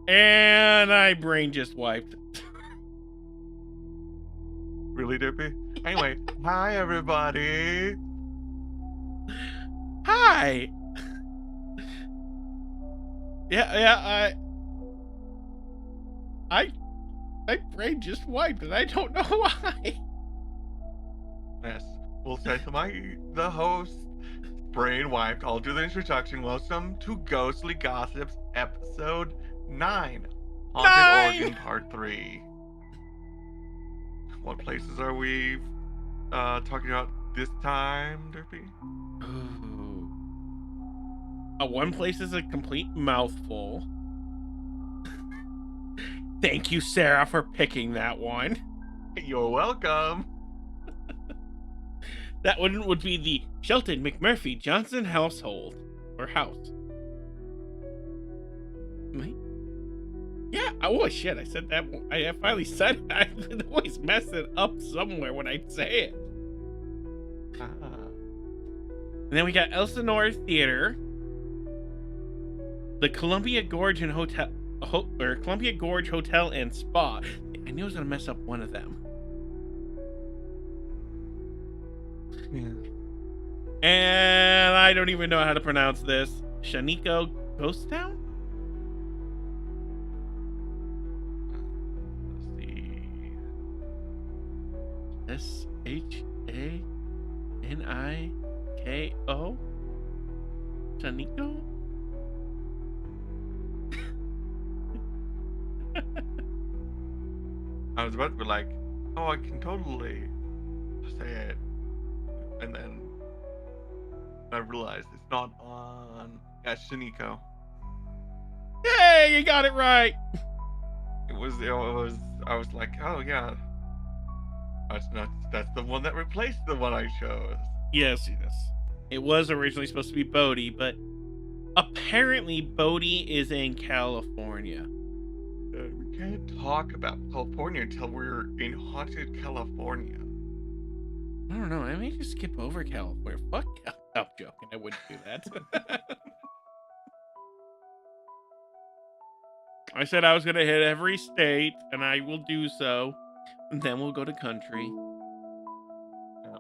And I brain just wiped. Really, Dippy? Anyway, hi everybody. Hi. Yeah, my brain just wiped, and I don't know why. Yes, we'll say to the host, brain wiped. I'll do the introduction. Welcome to Ghostly Gossips, episode 9, Haunted 9. Oregon, part 3. What places are we talking about this time, Derpy? Ooh. One place is a complete mouthful. Thank you, Sarah, for picking that one. You're welcome. That one would be the Shelton McMurphy Johnson household. Or house. Yeah, oh shit, I said that. I finally said it. I always mess it up somewhere when I say it. And then we got Elsinore Theater, the Columbia Gorge and Hotel, or Columbia Gorge Hotel and Spa. I knew I was gonna mess up one of them. Yeah. And I don't even know how to pronounce this. Shaniko Ghost Town? Let's see. Shaniko? Shaniko? I was about to be like, oh, I can totally say it. And then I realized it's not on Shiniko. Hey, you got it right. It was, I was like, oh yeah. That's the one that replaced the one I chose. Yes. It was originally supposed to be Bodhi, but apparently Bodhi is in California. We can't talk about California until we're in haunted California. I don't know. I may just skip over California. Fuck. I'm joking. I wouldn't do that. I said I was going to hit every state, and I will do so. And then we'll go to country. Yeah.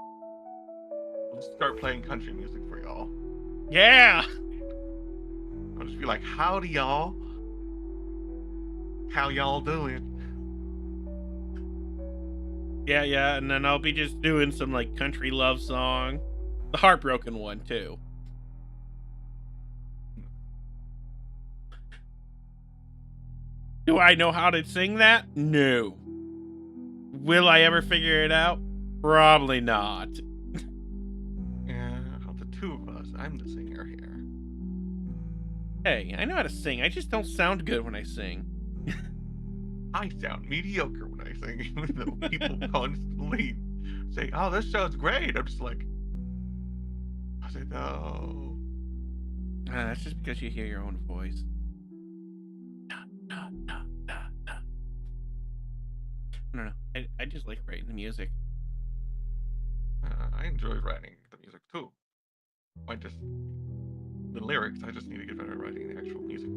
We'll just start playing country music for y'all. Yeah. I'll just be like, howdy, y'all. How y'all doing? Yeah. And then I'll be just doing some like country love song. The heartbroken one, too. Do I know how to sing that? No. Will I ever figure it out? Probably not. Yeah, the two of us. I'm the singer here. Hey, I know how to sing. I just don't sound good when I sing. I sound mediocre when I sing, even though people constantly say, oh, this sounds great. I'm just like, I say, no. That's just because you hear your own voice. I don't know. I just like writing the music. I enjoy writing the music too. The lyrics. I just need to get better at writing the actual music.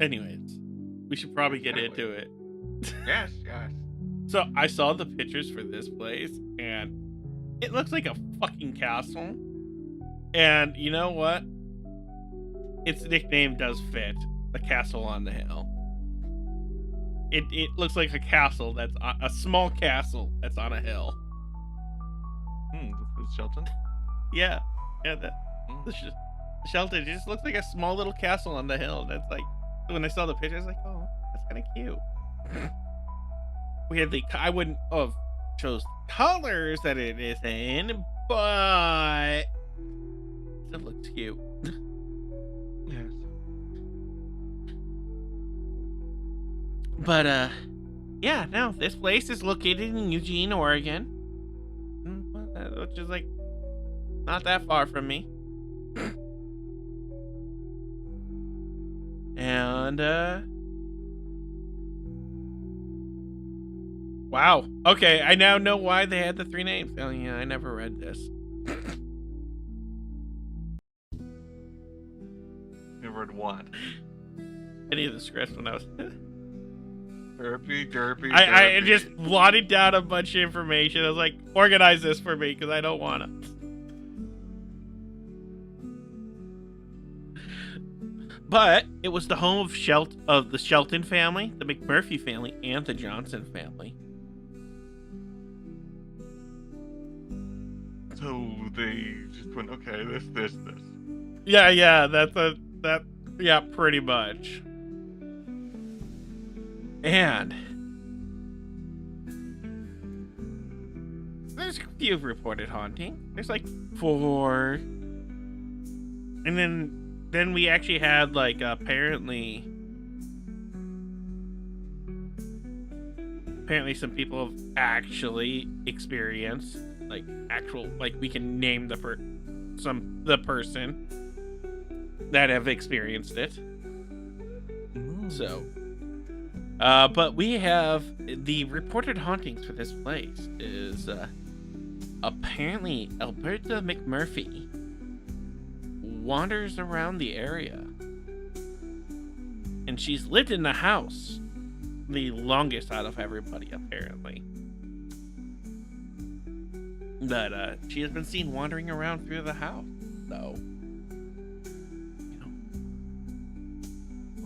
Anyways, we should probably get into it. Yes. So I saw the pictures for this place, and it looks like a fucking castle. And you know what? Its nickname does fit. The Castle on the Hill. It looks like a castle that's a small castle that's on a hill. This is Shelton? Yeah. The Shelton just looks like a small little castle on the hill. That's like, when I saw the picture, I was like, oh, that's kind of cute. We had I wouldn't have chose colors that it is in, but it looks cute. Yes. But yeah, no, this place is located in Eugene, Oregon, which is like not that far from me. And wow. Okay, I now know why they had the 3 names. Oh yeah, I never read this. You read what? any of the scripts when I was. Derpy. I just blotted down a bunch of information. I was like, organize this for me because I don't want to. But it was the home of the Shelton family, the McMurphy family, and the Johnson family. So they just went, okay, this. Yeah, yeah, pretty much. And there's a few reported hauntings. There's like 4. And then we actually had like apparently some people have actually experienced like actual, like we can name the person that have experienced it. So but we have the reported hauntings for this place is apparently Alberta McMurphy wanders around the area, and she's lived in the house the longest out of everybody apparently. But she has been seen wandering around through the house, so you know.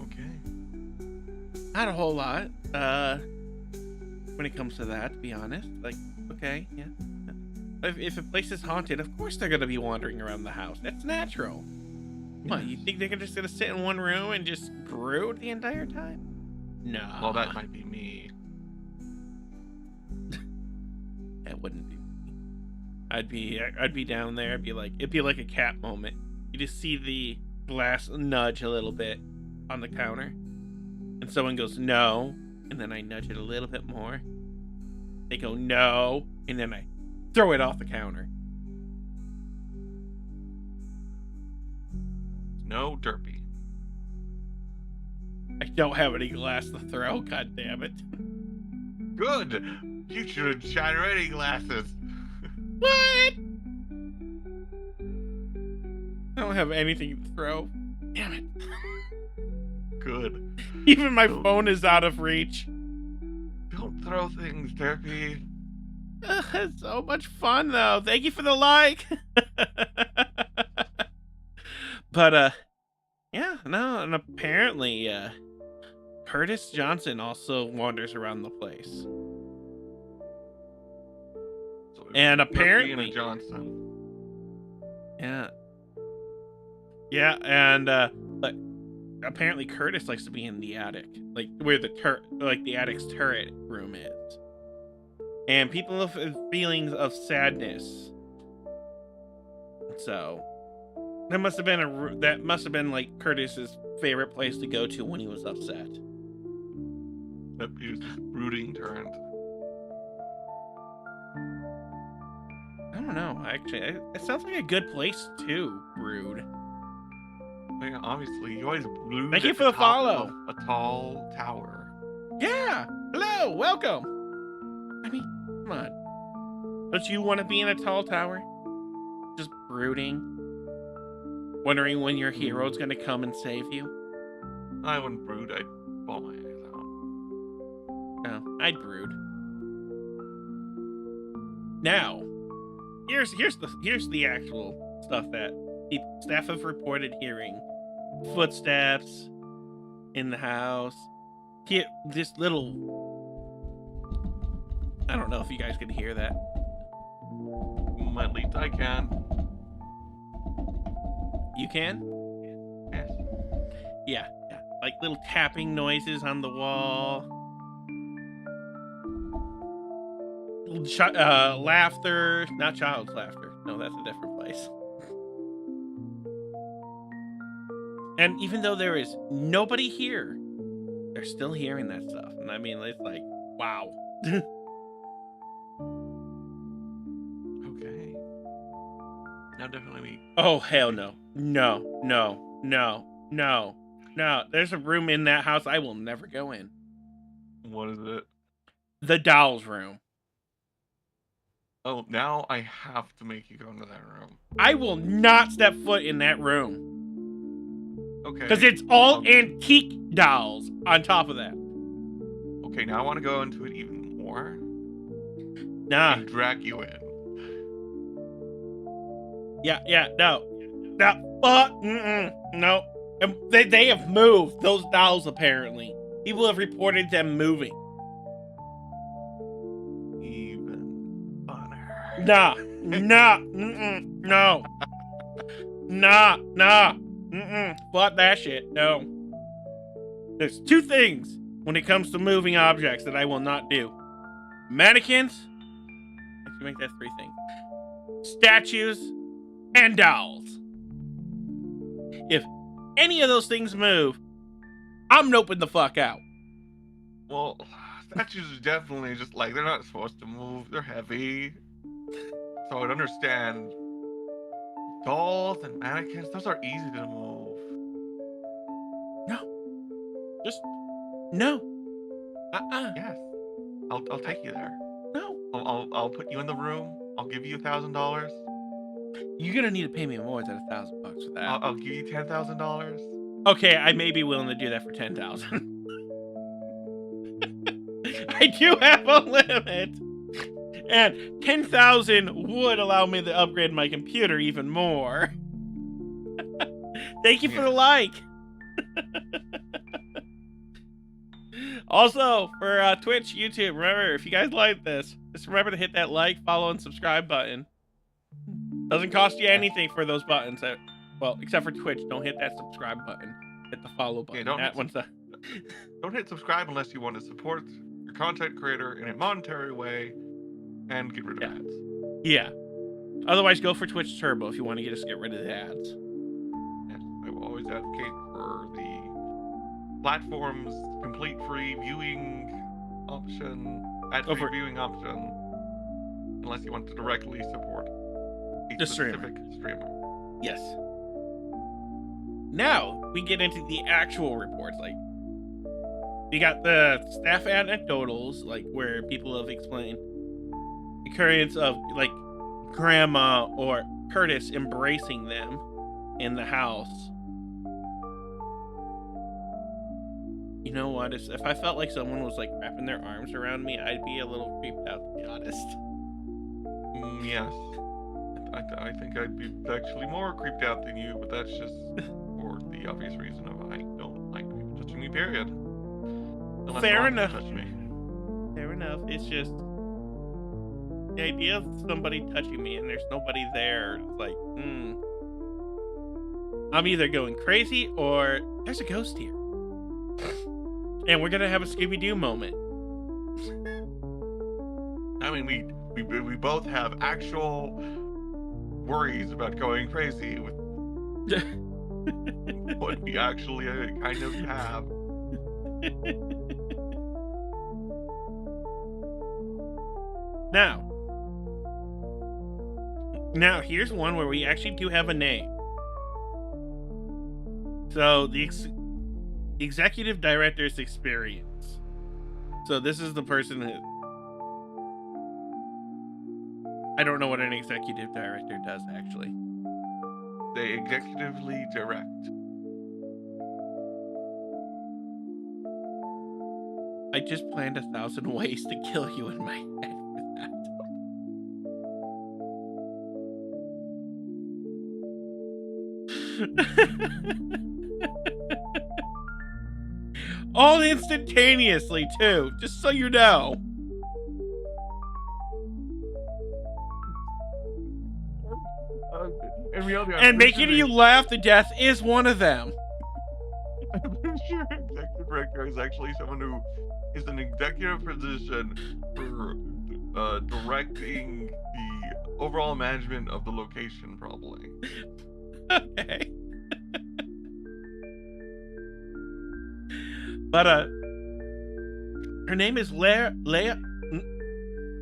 Okay. Not a whole lot when it comes to that, to be honest. Like, okay, yeah. If a place is haunted, of course they're gonna be wandering around the house. That's natural. What, you think they're just gonna sit in one room and just brood the entire time? No. Well, that might be me. That wouldn't be me. I'd be down there. It'd be like a cat moment. You just see the glass nudge a little bit on the counter, and someone goes no, and then I nudge it a little bit more. They go no, and then I throw it off the counter. No derpy. I don't have any glass to throw. God damn it! Good. You should have shine ready glasses. What? I don't have anything to throw. Damn it! Good. Even my phone is out of reach. Don't throw things, derpy. It's so much fun though. Thank you for the like. But yeah, no, and apparently Curtis Johnson also wanders around the place. So And Derpy apparently and a Johnson. Yeah, and but apparently Curtis likes to be in the attic, like where the attic's turret room is. And people have feelings of sadness. So that must have been like Curtis's favorite place to go to when he was upset. Yep, he was just brooding turret. I don't know, actually. It sounds like a good place to brood. I mean, obviously, you always brood. Thank you at for the top follow. of a tall tower. Yeah! Hello! Welcome! I mean, come on. Don't you want to be in a tall tower? Just brooding? Wondering when your hero's gonna come and save you? I wouldn't brood. I'd ball my eyes out. No, I'd brood. Now, here's the actual stuff that staff have reported hearing. Footsteps in the house. This little... I don't know if you guys can hear that. At least I can. You can? Yes. Yeah. Like little tapping noises on the wall. Laughter. Not child's laughter. No, that's a different place. And even though there is nobody here, they're still hearing that stuff. And I mean, it's like, wow. Okay. Now definitely me. Oh, hell no. No. There's a room in that house I will never go in. What is it? The doll's room. Oh, now I have to make you go into that room. I will not step foot in that room. Okay. Because it's all antique dolls on top of that. Okay, now I want to go into it even more Nah. and drag you in. Yeah, no. No. They have moved, those dolls, apparently. People have reported them moving. Even funner. No. Fuck that shit. No. There's two things when it comes to moving objects that I will not do. Mannequins. Actually, make that three things. Statues and dolls. If any of those things move, I'm noping the fuck out. Well, statues are definitely just like, they're not supposed to move. They're heavy. So I'd understand. Dolls and mannequins, those are easy to move. Just no. Yes. I'll take you there. No. I'll put you in the room. I'll give you $1,000. You're gonna need to pay me more than $1,000 for that. I'll give you $10,000. Okay, I may be willing to do that for 10,000. I do have a limit, and 10,000 would allow me to upgrade my computer even more. Thank you for the like. Also, for Twitch, YouTube, remember, if you guys like this, just remember to hit that like, follow, and subscribe button. Doesn't cost you anything for those buttons. Well, except for Twitch, don't hit that subscribe button. Hit the follow button. Yeah, don't hit subscribe unless you want to support your content creator in a monetary way and get rid of ads. Yeah. Otherwise, go for Twitch Turbo if you want to get rid of the ads. Yes, I will always advocate for the platform's complete free viewing option, ad-free viewing option, unless you want to directly support a specific streamer. Yes. Now we get into the actual reports. Like, we got the staff anecdotals, like where people have explained the occurrence of like Grandma or Curtis embracing them in the house. You know what? If I felt like someone was like wrapping their arms around me, I'd be a little creeped out, to be honest. Yes. I think I'd be actually more creeped out than you, but that's just for the obvious reason of I don't like people touching me, period. Unless Fair enough. Touch me. Fair enough. It's just the idea of somebody touching me and there's nobody there. It's like, I'm either going crazy or there's a ghost here. And we're gonna have a Scooby-Doo moment. I mean, we both have actual worries about going crazy with what we actually kind of have. Now here's one where we actually do have a name. So the executive director's experience. So this is the person who, I don't know what an executive director does actually. They executively direct. I just planned 1,000 ways to kill you in my head for that. All instantaneously too, just so you know. And making you laugh to death is one of them. I'm pretty sure executive director is actually someone who is an executive position for directing the overall management of the location, probably. Okay. But her name is Leah? Leah?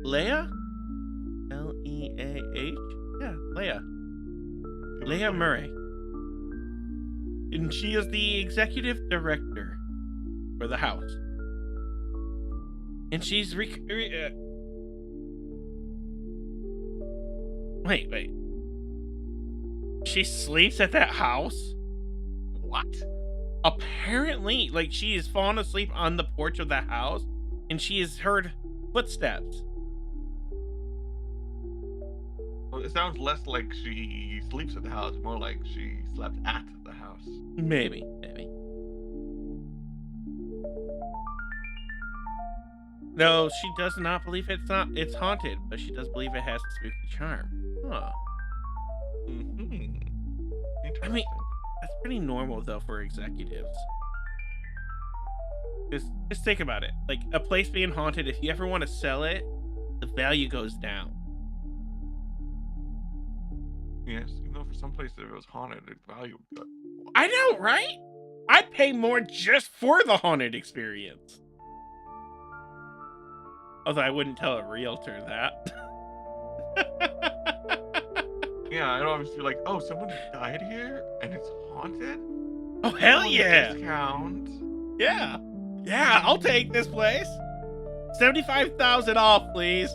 Leah? Yeah, Leah. Leah Murray. And she is the executive director for the house. And she's wait. She sleeps at that house? What? apparently, like, she has fallen asleep on the porch of the house, and she has heard footsteps. Well, it sounds less like she sleeps at the house, more like she slept at the house. Maybe. No, she does not believe it's haunted, but she does believe it has a spooky charm. Huh. Mm-hmm. I mean, that's pretty normal though for executives. Just think about it. Like, a place being haunted, if you ever want to sell it, the value goes down. Yes, even though for some places if it was haunted, the value would go. I know, right? I'd pay more just for the haunted experience. Although I wouldn't tell a realtor that. Yeah, I'd always be like, oh, someone died here and it's haunted? Oh, hell Oh, yeah. Discount. Yeah. Yeah, I'll take this place. 75,000 off, please.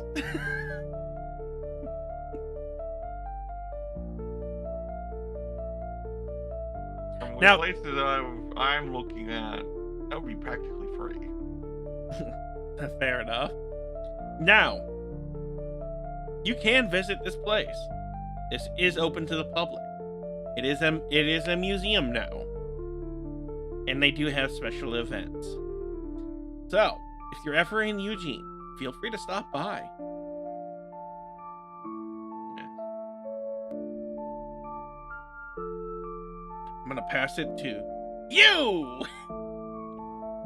From Now- the places I'm looking at, that would be practically free. Fair enough. Now, you can visit this place. This is open to the public. It is a museum now. And they do have special events. So, if you're ever in Eugene, feel free to stop by. I'm gonna pass it to you.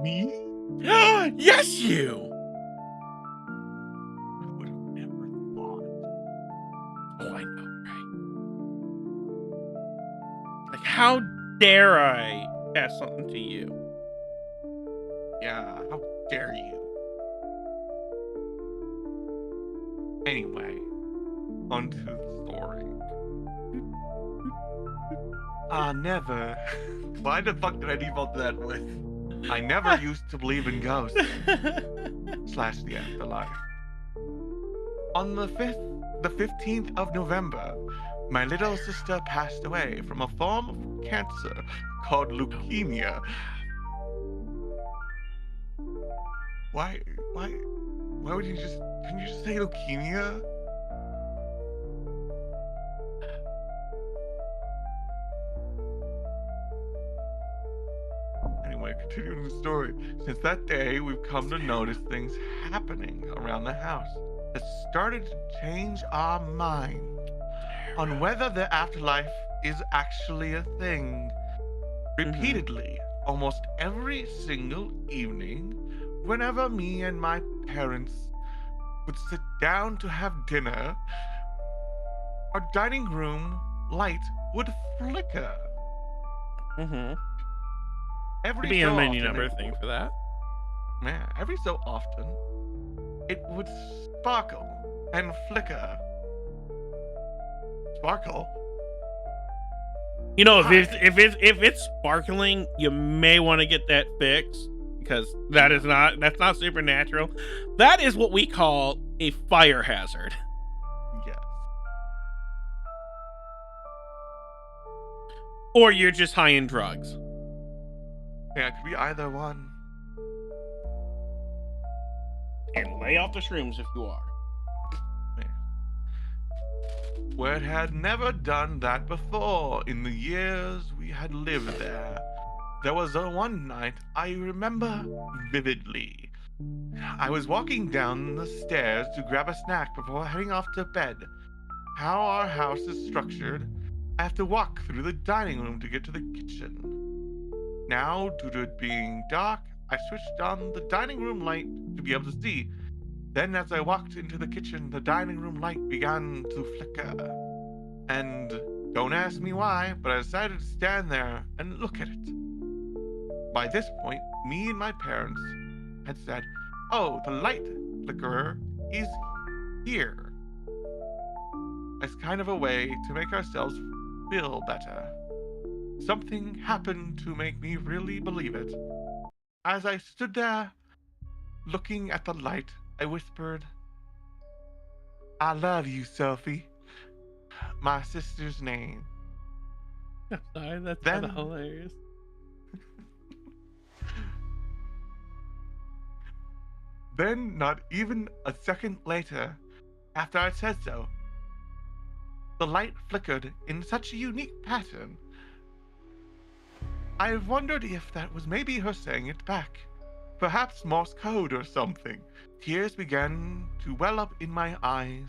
Me? Yes, you. I would have never thought. Oh, I know, right? Like, how dare I pass something to you? Yeah, how dare you? Anyway, on to the story. Never. Why the fuck did I default to that with? I never used to believe in ghosts / the afterlife. On the 15th of November, my little sister passed away from a form of cancer called leukemia. Why would you couldn't you just say leukemia? Anyway, continuing the story. Since that day, we've come to notice things happening around the house that started to change our mind on whether the afterlife is actually a thing. Repeatedly, almost every single evening, whenever me and my parents would sit down to have dinner, our dining room light would flicker. Every Could be so a menu often number it thing for that. Yeah, every so often, it would sparkle and flicker. Sparkle? You know, if it's sparkling, you may want to get that fixed, because that's not supernatural. That is what we call a fire hazard. Yes. Or you're just high in drugs. Yeah, it could be either one. And lay off the shrooms if you are. Where it had never done that before in the years we had lived there. There was one night I remember vividly. I was walking down the stairs to grab a snack before heading off to bed. How our house is structured, I have to walk through the dining room to get to the kitchen. Now, due to it being dark, I switched on the dining room light to be able to see. Then, as I walked into the kitchen, the dining room light began to flicker. And don't ask me why, but I decided to stand there and look at it. By this point, me and my parents had said, "Oh, the light flickerer is here," as kind of a way to make ourselves feel better. Something happened to make me really believe it. As I stood there, looking at the light, I whispered, "I love you, Sophie." My sister's name. I'm sorry, that's Then- kind of hilarious. Then, not even a second later, after I said so, the light flickered in such a unique pattern. I wondered if that was maybe her saying it back. Perhaps Morse code or something. Tears began to well up in my eyes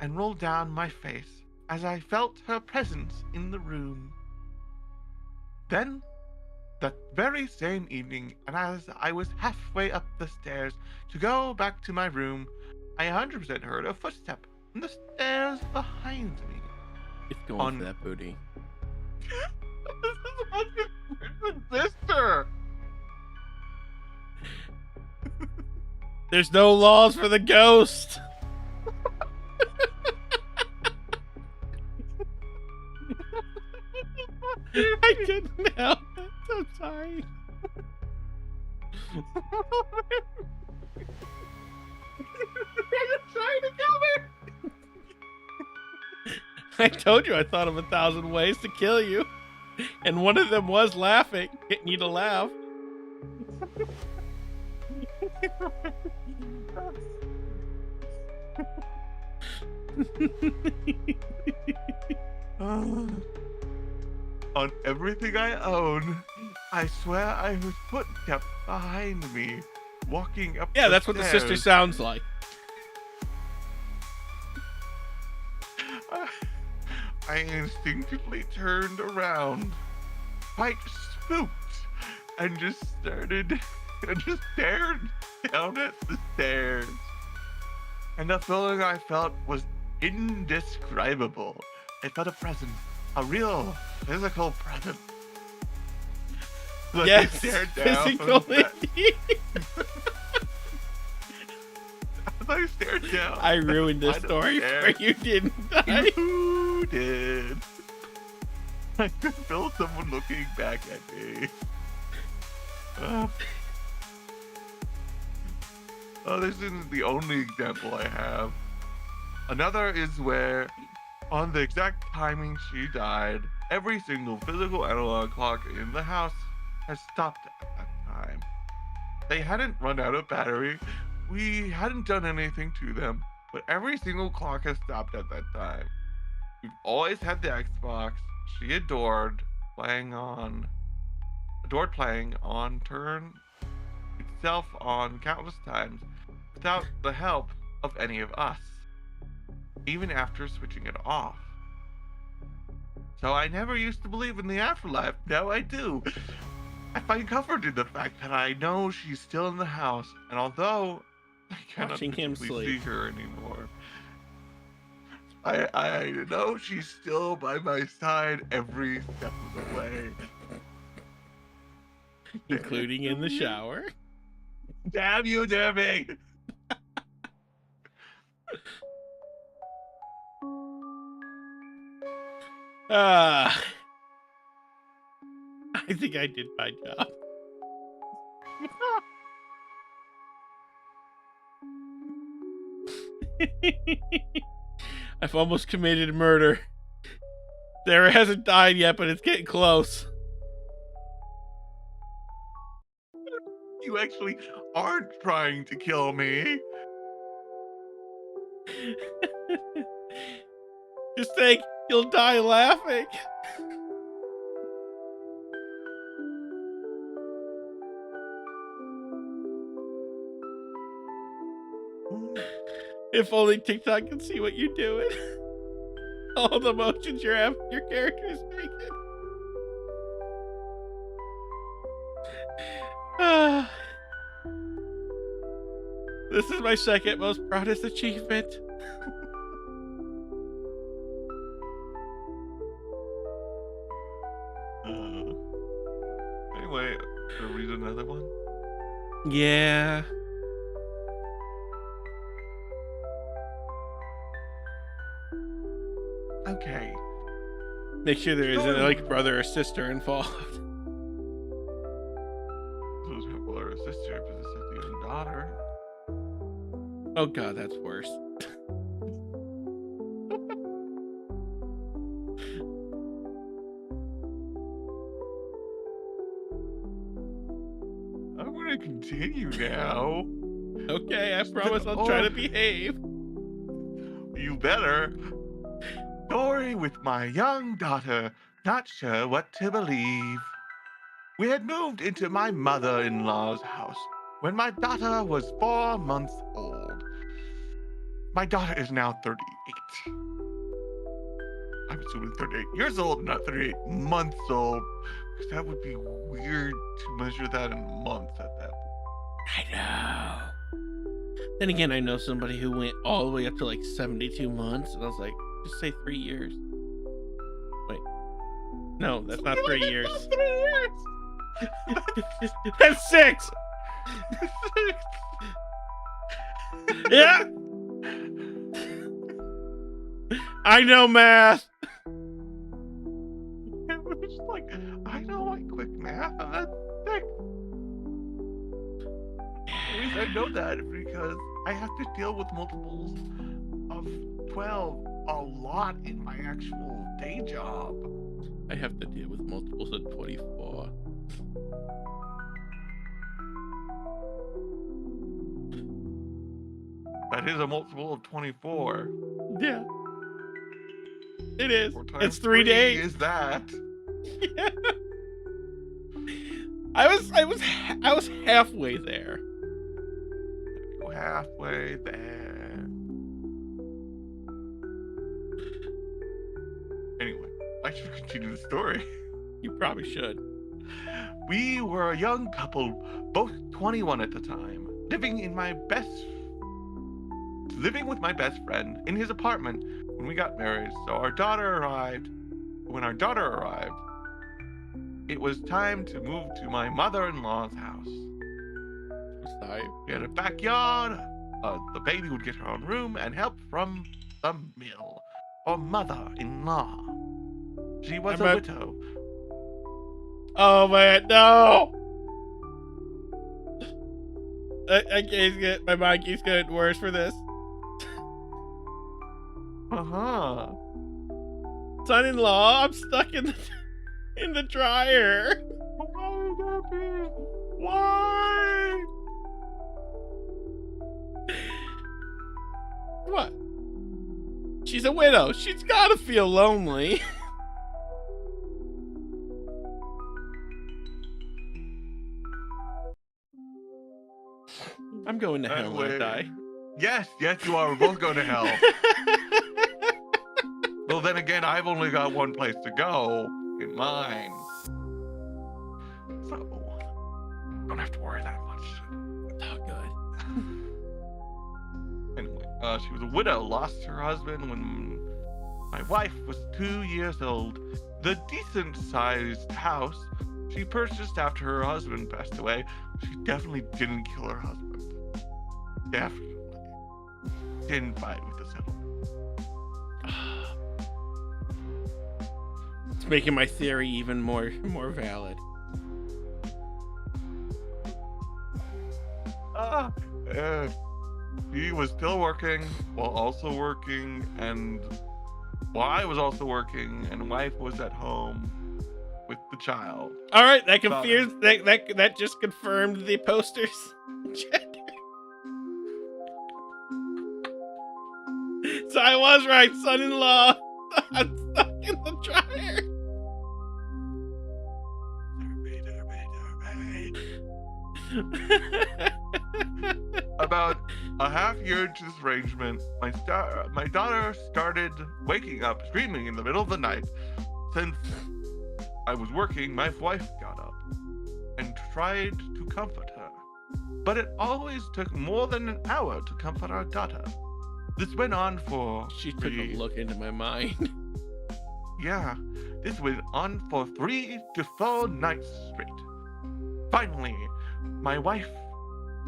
and roll down my face as I felt her presence in the room. Then, that very same evening, and as I was halfway up the stairs to go back to my room, I 100% heard a footstep on the stairs behind me. It's going for that booty. This is my sister! There's no laws for the ghost. I couldn't help it. I'm sorry. You're trying to kill me! I told you I thought of 1,000 ways to kill you. And one of them was laughing, getting you to laugh. On everything I own, I swear I heard footsteps behind me, walking up Yeah, the that's what the sister stairs. sounds like. I instinctively turned around, quite spooked, and just stared down at the stairs. And the feeling I felt was indescribable. I felt a presence, a real physical presence. Like I Yes, stared down physically. as I stared down. I ruined this Flight of story for stairs. you, didn't I? You did. I could feel someone looking back at me. Oh, this isn't the only example I have. Another is where, on the exact timing she died, every single physical analog clock in the house has stopped at that time. They hadn't run out of battery. We hadn't done anything to them, but every single clock has stopped at that time. We've always had the Xbox she adored playing on turn itself on countless times without the help of any of us, even after switching it off. So I never used to believe in the afterlife. Now I do. I find comfort in the fact that I know she's still in the house, and although I cannot Watching him physically sleep. see her anymore, I know she's still by my side every step of the way. Including in the shower. Damn you, Debbie! I think I did my job. I've almost committed murder. Sarah hasn't died yet, but it's getting close. You actually aren't trying to kill me. Just think, you'll die laughing. If only TikTok can see what you're doing. All the motions your character is making. This is my second most proudest achievement. Anyway, should I read another one? Yeah. Okay. Make sure there isn't like brother or sister involved. This was her brother or sister, but this is the young daughter. Oh god, that's worse. I'm gonna gonna continue now. Okay, I promise I'll try to behave. You better. Story with my young daughter, not sure what to believe. We had moved into my mother-in-law's house when my daughter was 4 months old. My daughter is now 38. I'm assuming 38 years old, not 38 months old, because that would be weird to measure that in months at that point. I know. Then again, I know somebody who went all the way up to like 72 months, and I was like, just say 3 years. Wait. No, that's not 3 years. Not 3 years. That's 6. Yeah. I know math. It was like, I know my quick math, and that's 6. At least I know that because I have to deal with multiples of 12 a lot in my actual day job. I have to deal with multiples of 24. That is a multiple of 24. Yeah. It is. 4 times It's 3 days. Is that? Yeah. I was halfway there. Go halfway there. Anyway, I should continue the story. You probably should. We were a young couple, both 21 at the time, living with my best friend in his apartment when we got married. So our daughter arrived. When our daughter arrived, it was time to move to my mother-in-law's house. I'm sorry. We had a backyard. The baby would get her own room and help from the mill. Or mother-in-law. She was a widow. Oh man, no! I can't get my mind keeps getting worse for this. Son-in-law, I'm stuck in the dryer. Why, Debbie? Why? What? She's a widow. She's gotta feel lonely. I'm going to hell when I die. Yes, you are. We're both going to hell. Well, then again, I've only got one place to go in mine. So, don't have to worry that much. Oh, good. Anyway, she was a widow, lost her husband when my wife was 2 years old. The decent-sized house she purchased after her husband passed away, she definitely didn't kill her husband. Definitely didn't fight with the settlement. It's making my theory even more valid. He was still working while also working, and while I was also working, and wife was at home with the child. All right, that confused. That just confirmed the poster's gender. So I was right, son-in-law. I'm stuck in the dryer. About a half year into this arrangement, my daughter started waking up screaming in the middle of the night. Since I was working, my wife got up and tried to comfort her. But it always took more than an hour to comfort our daughter. This went on for... She took a look into my mind. Yeah, this went on for 3 to 4 nights straight. Finally, my wife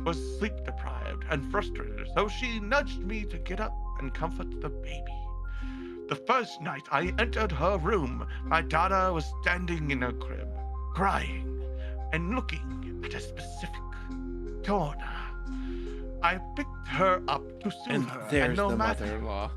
was sleep deprived and frustrated, so she nudged me to get up and comfort the baby. The first night I entered her room, my daughter was standing in her crib, crying and looking at a specific corner. I picked her up to soothe And her. there's And no the matter... mother-in-law.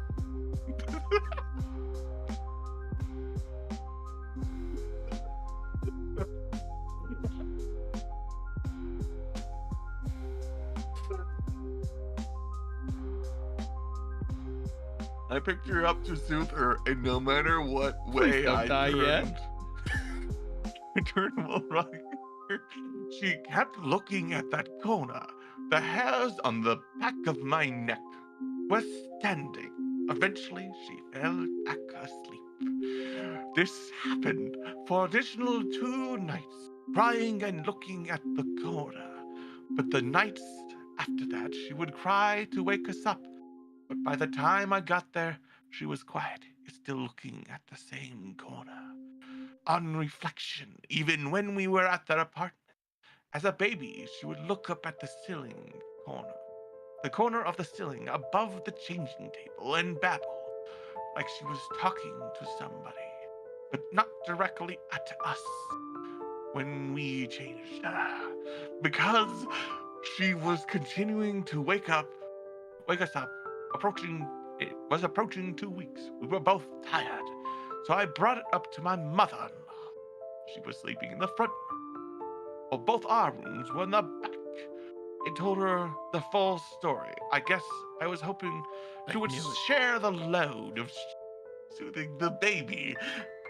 I picked her up to soothe her, and no matter what way don't I die yet. turned around, she kept looking at that corner. The hairs on the back of my neck were standing. Eventually, she fell back asleep. This happened for additional 2 nights, crying and looking at the corner. But the nights after that, she would cry to wake us up. But by the time I got there, she was quiet, still looking at the same corner. On reflection, even when we were at their apartment, as a baby, she would look up at the ceiling corner, the corner of the ceiling above the changing table, and babble like she was talking to somebody, but not directly at us when we changed her, because she was continuing to wake us up. It was approaching 2 weeks. We were both tired, so I brought it up to my mother-in-law. She was sleeping in the front room. Well, both our rooms were in the back. I told her the full story. I guess I was hoping she would share the load of soothing the baby.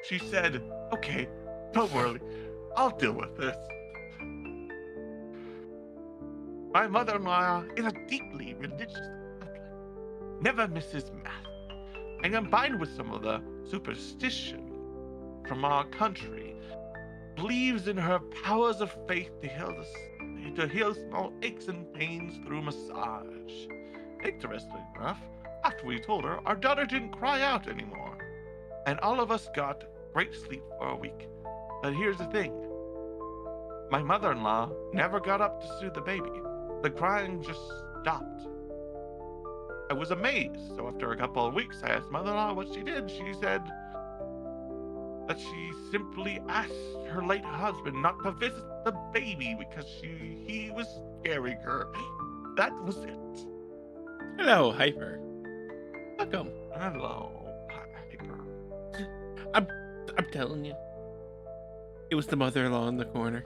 She said, "Okay, don't worry. I'll deal with this." My mother-in-law is a deeply religious Catholic, never misses mass, and combined with some of the superstition from our country, believes in her powers of faith to heal small aches and pains through massage. Interesting enough, after we told her, our daughter didn't cry out anymore, and all of us got great sleep for a week. But here's the thing. My mother-in-law never got up to soothe the baby. The crying just stopped. I was amazed, so after a couple of weeks, I asked mother-in-law what she did. She said that she simply asked her late husband not to visit the baby because he was scaring her. That was it. Hello, Hyper. Welcome. Hello, Hyper. I'm telling you. It was the mother-in-law in the corner.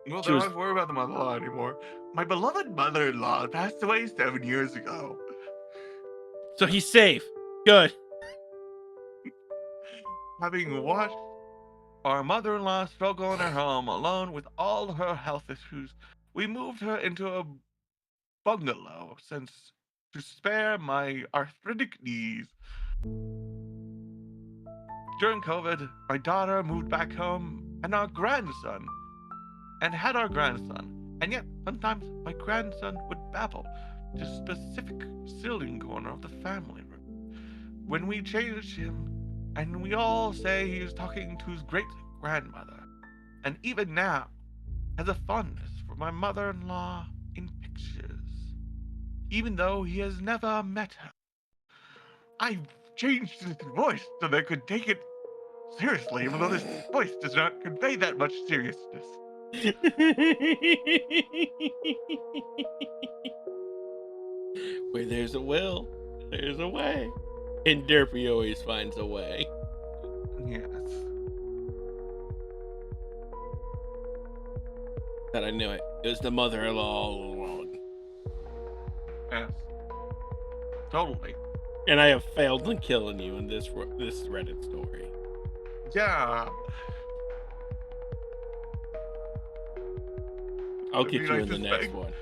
Well, don't have to worry about the mother-in-law anymore. My beloved mother-in-law passed away 7 years ago. So he's safe. Good. Having watched our mother-in-law struggle in her home alone with all her health issues, we moved her into a bungalow to spare my arthritic knees. During COVID, my daughter moved back home and had our grandson. And yet, sometimes my grandson would babble to a specific ceiling corner of the family room. When we changed him, and we all say he was talking to his great-grandmother, and even now has a fondness for my mother-in-law in pictures, even though he has never met her. I changed his voice so they could take it seriously, even though this voice does not convey that much seriousness. Where there's a will, there's a way. And Derpy always finds a way. Yes. But I knew it. It was the mother-in-law all along. Yes. Totally. And I have failed in killing you in this Reddit story. Yeah. I'll get you in the next one.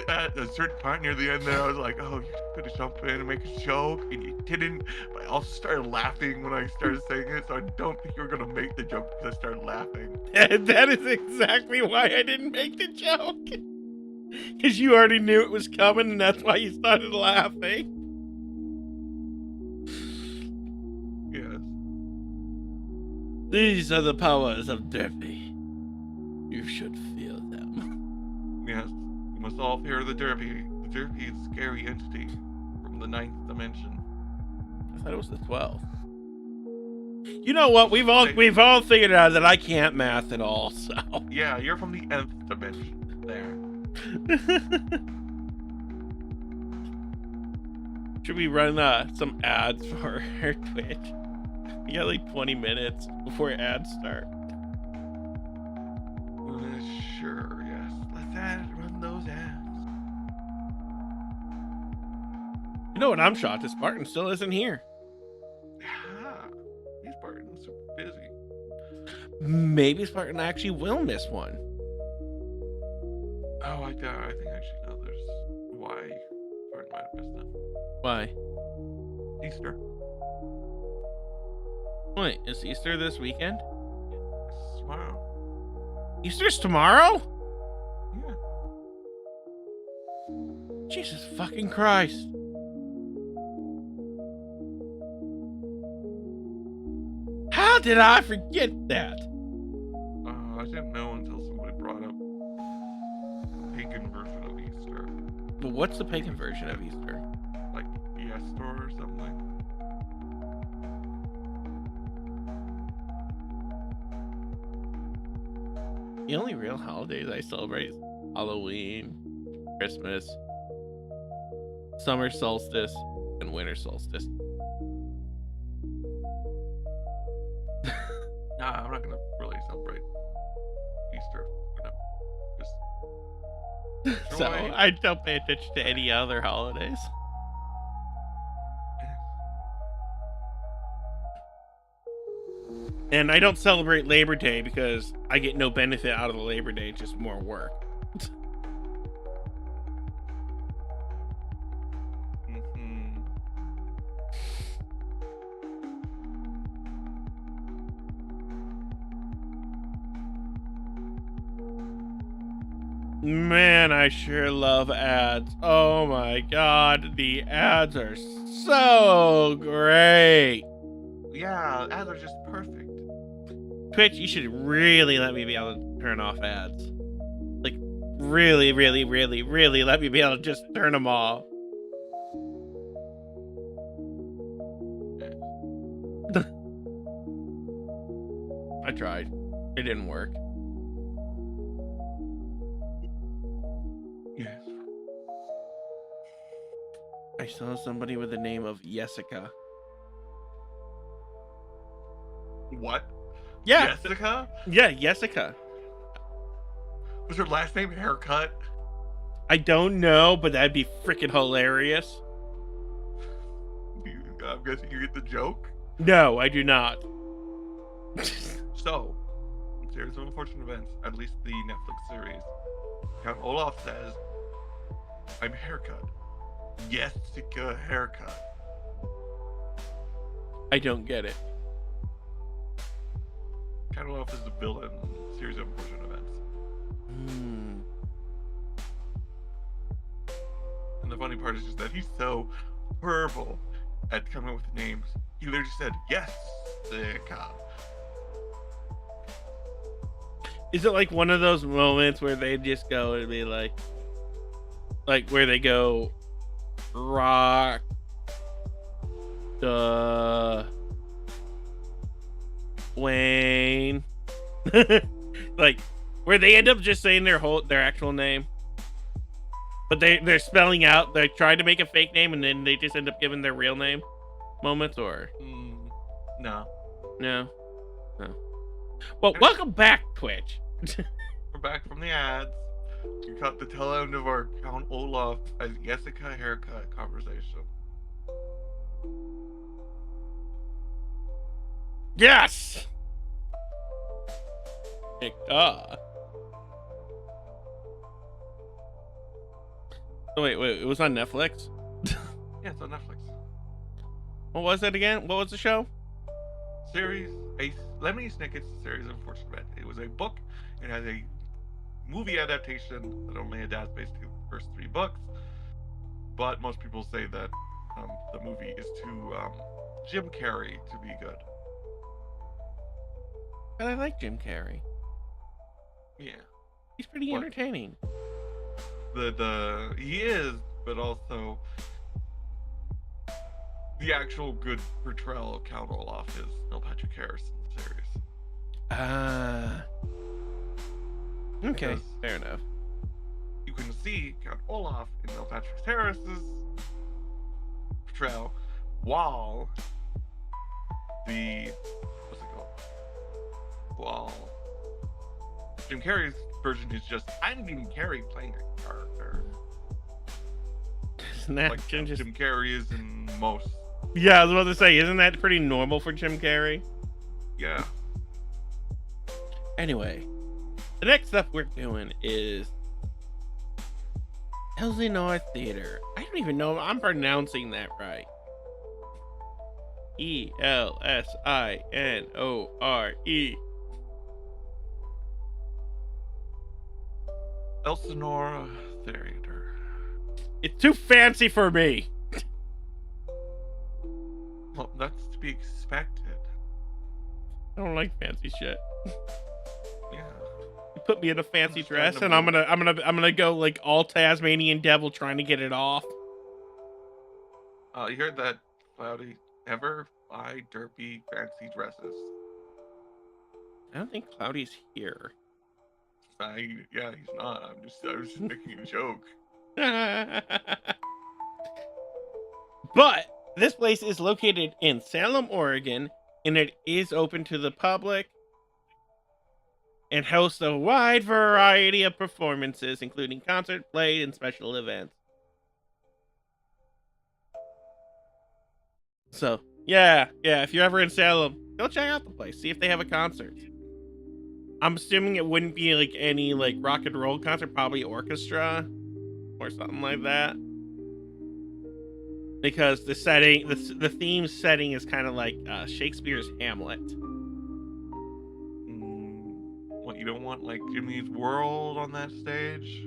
At a certain point near the end there, I was like, oh, you could jump in and make a joke, and you didn't. But I also started laughing when I started saying it, so I don't think you were going to make the joke because I started laughing. That is exactly why I didn't make the joke. Because you already knew it was coming, and that's why you started laughing. Yes. These are the powers of Derpy. You should feel them. Yes. You must all fear the Derpy. The Derpy is a scary entity from the 9th dimension. I thought it was the 12th. You know what? We've all figured out that I can't math at all, so. Yeah, you're from the nth dimension. There. Should we run some ads for her Twitch? We got like 20 minutes before ads start. Sure, yes. Let's run those ads. You know what I'm shocked is Spartan still isn't here. Yeah, these Spartans are busy. Maybe Spartan actually will miss one. Oh, I think I actually know there's why Spartan might have missed them. Why? Easter. Wait, is Easter this weekend? It's tomorrow. Easter's tomorrow? Yeah. Jesus fucking Christ. How did I forget that? I didn't know until somebody brought up the pagan version of Easter. But what's the pagan version of Easter? Like Easter or something. The only real holidays I celebrate is Halloween, Christmas, summer solstice, and winter solstice. Nah, I'm not gonna really celebrate Easter. Just So joy. I don't pay attention to any other holidays. And I don't celebrate Labor Day because I get no benefit out of the Labor Day, just more work. Mhm. Man, I sure love ads. Oh my god, the ads are so great. Yeah, ads are just perfect. Twitch, you should really let me be able to turn off ads. Like, really, really, really, really let me be able to just turn them off. I tried. It didn't work. Yes. I saw somebody with the name of Jessica. What? Yeah. Jessica? Yeah, Jessica. Was her last name Haircut? I don't know, but that'd be freaking hilarious. I'm guessing you get the joke. No, I do not. So, in series of unfortunate events, at least the Netflix series, Count Olaf says, "I'm Haircut. Jessica Haircut." I don't get it. Count Olaf is the villain in series of unfortunate events. Hmm. And the funny part is just that he's so verbal at coming up with names. He literally said, Jessica. Is it like one of those moments where they just go and be like where they go, rock, Wayne, like where they end up just saying their actual name, but they're spelling out. They try to make a fake name and then they just end up giving their real name moments, or No. no. Well, welcome back, Twitch. We're back from the ads. We cut the tail end of our Count Olaf as Jessica Haircut conversation. Yes. Oh, wait, it was on Netflix? Yeah, it's on Netflix. What was it again? What was the show? Series, Lemony Snicket's Series of Unfortunate Events. It was a book. It has a movie adaptation that only adapts basically the first 3 books. But most people say that the movie is too Jim Carrey to be good. And I like Jim Carrey. Yeah. He's pretty What? entertaining. He is, but also the actual good portrayal of Count Olaf is Neil Patrick Harris in the series. Okay, Because fair enough. you can see Count Olaf in Neil Patrick Harris's portrayal, while Jim Carrey's version is just I'm Jim Carrey playing a character. Isn't that like just... Jim Carrey is in most. Yeah, I was about to say, isn't that pretty normal for Jim Carrey? Yeah. Anyway, the next stuff we're doing is Elsinore Theater. I don't even know if I'm pronouncing that right. Elsinore. Elsinore Theater. It's too fancy for me. Well, that's to be expected. I don't like fancy shit. Yeah. You put me in a fancy dress, and I'm gonna go like all Tasmanian devil trying to get it off. You heard that, Cloudy? Never buy derpy fancy dresses. I don't think Cloudy's here. Yeah, he's not. I was just making a joke. But this place is located in Salem, Oregon, and it is open to the public and hosts a wide variety of performances, including concert, play, and special events. So, yeah, if you're ever in Salem, go check out the place. See if they have a concert. I'm assuming it wouldn't be like any like rock and roll concert, probably orchestra or something like that. Because the setting, the theme setting is kind of like Shakespeare's Hamlet. What, you don't want like Jimmy's World on that stage?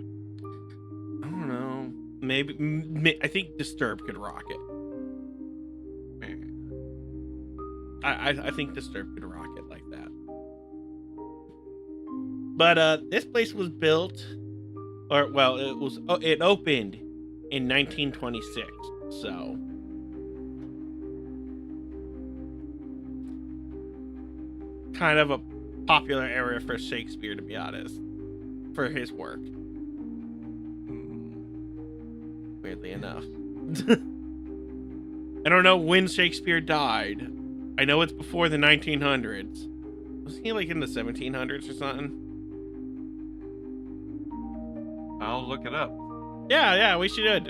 I don't know. Maybe I think Disturbed could rock it. I think Disturbed could rock it like that. But this place was built, it opened in 1926. So kind of a popular area for Shakespeare, to be honest, for his work. Weirdly enough. I don't know when Shakespeare died. I know it's before the 1900s. Was he like in the 1700s or something? I'll look it up. Yeah, we should.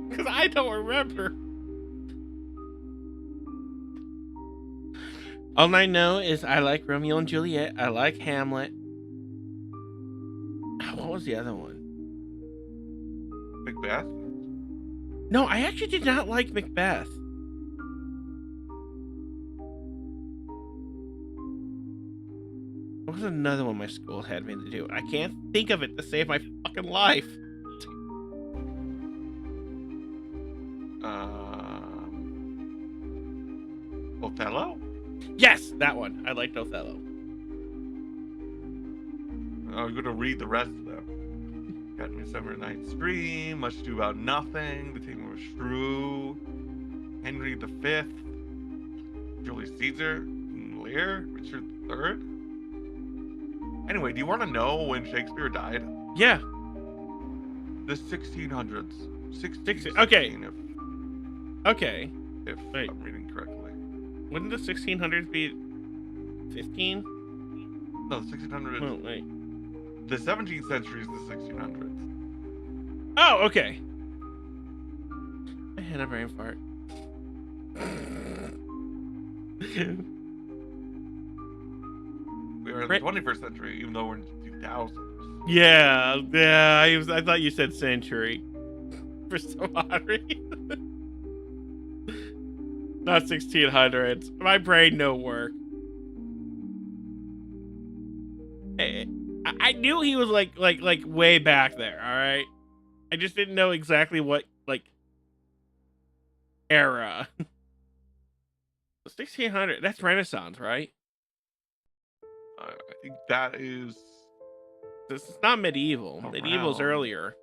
Because I don't remember. All I know is I like Romeo and Juliet. I like Hamlet. What was the other one? Macbeth? No, I actually did not like Macbeth. What was another one my school had me to do? I can't think of it to save my fucking life. Othello? Yes, that one. I liked Othello. I'm gonna read the rest of them. Got Midsummer Night's Dream, Much Ado About Nothing, The Taming of Shrew, Henry V, Julius Caesar, Lear, Richard III. Anyway, do you want to know when Shakespeare died? Yeah. The 1600s. Okay. Okay. If Wait. I'm reading correctly. Wouldn't the 1600s be 15? No, the 1600s. Oh, wait. The 17th century is the 1600s. Oh, okay. I had a brain fart. We are in the 21st century, even though we're in 2000s. Yeah. I thought you said century for some odd reason. Not 1600s. My brain no work. I knew he was like way back there. All right. I just didn't know exactly what like era. 1600. That's Renaissance, right? I think that is. This is not medieval. Around. Medieval's earlier.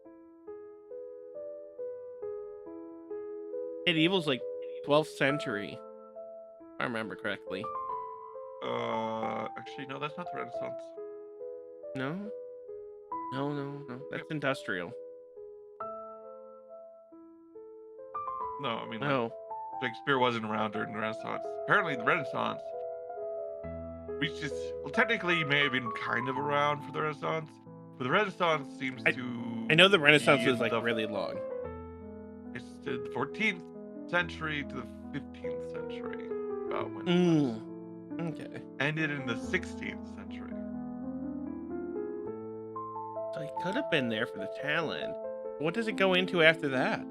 Medieval's like 12th century, if I remember correctly. Actually, no, that's not the Renaissance. No. That's industrial. No, I mean, like, No. Shakespeare wasn't around during the Renaissance. Apparently, the Renaissance reaches. Well, technically, he may have been kind of around for the Renaissance, but the Renaissance seems to. I know the Renaissance be was like the- really long. It's lasted the 14th century to the 15th century. About when it Okay. ended in the 16th century. So he could have been there for the talent. What does it go into after that?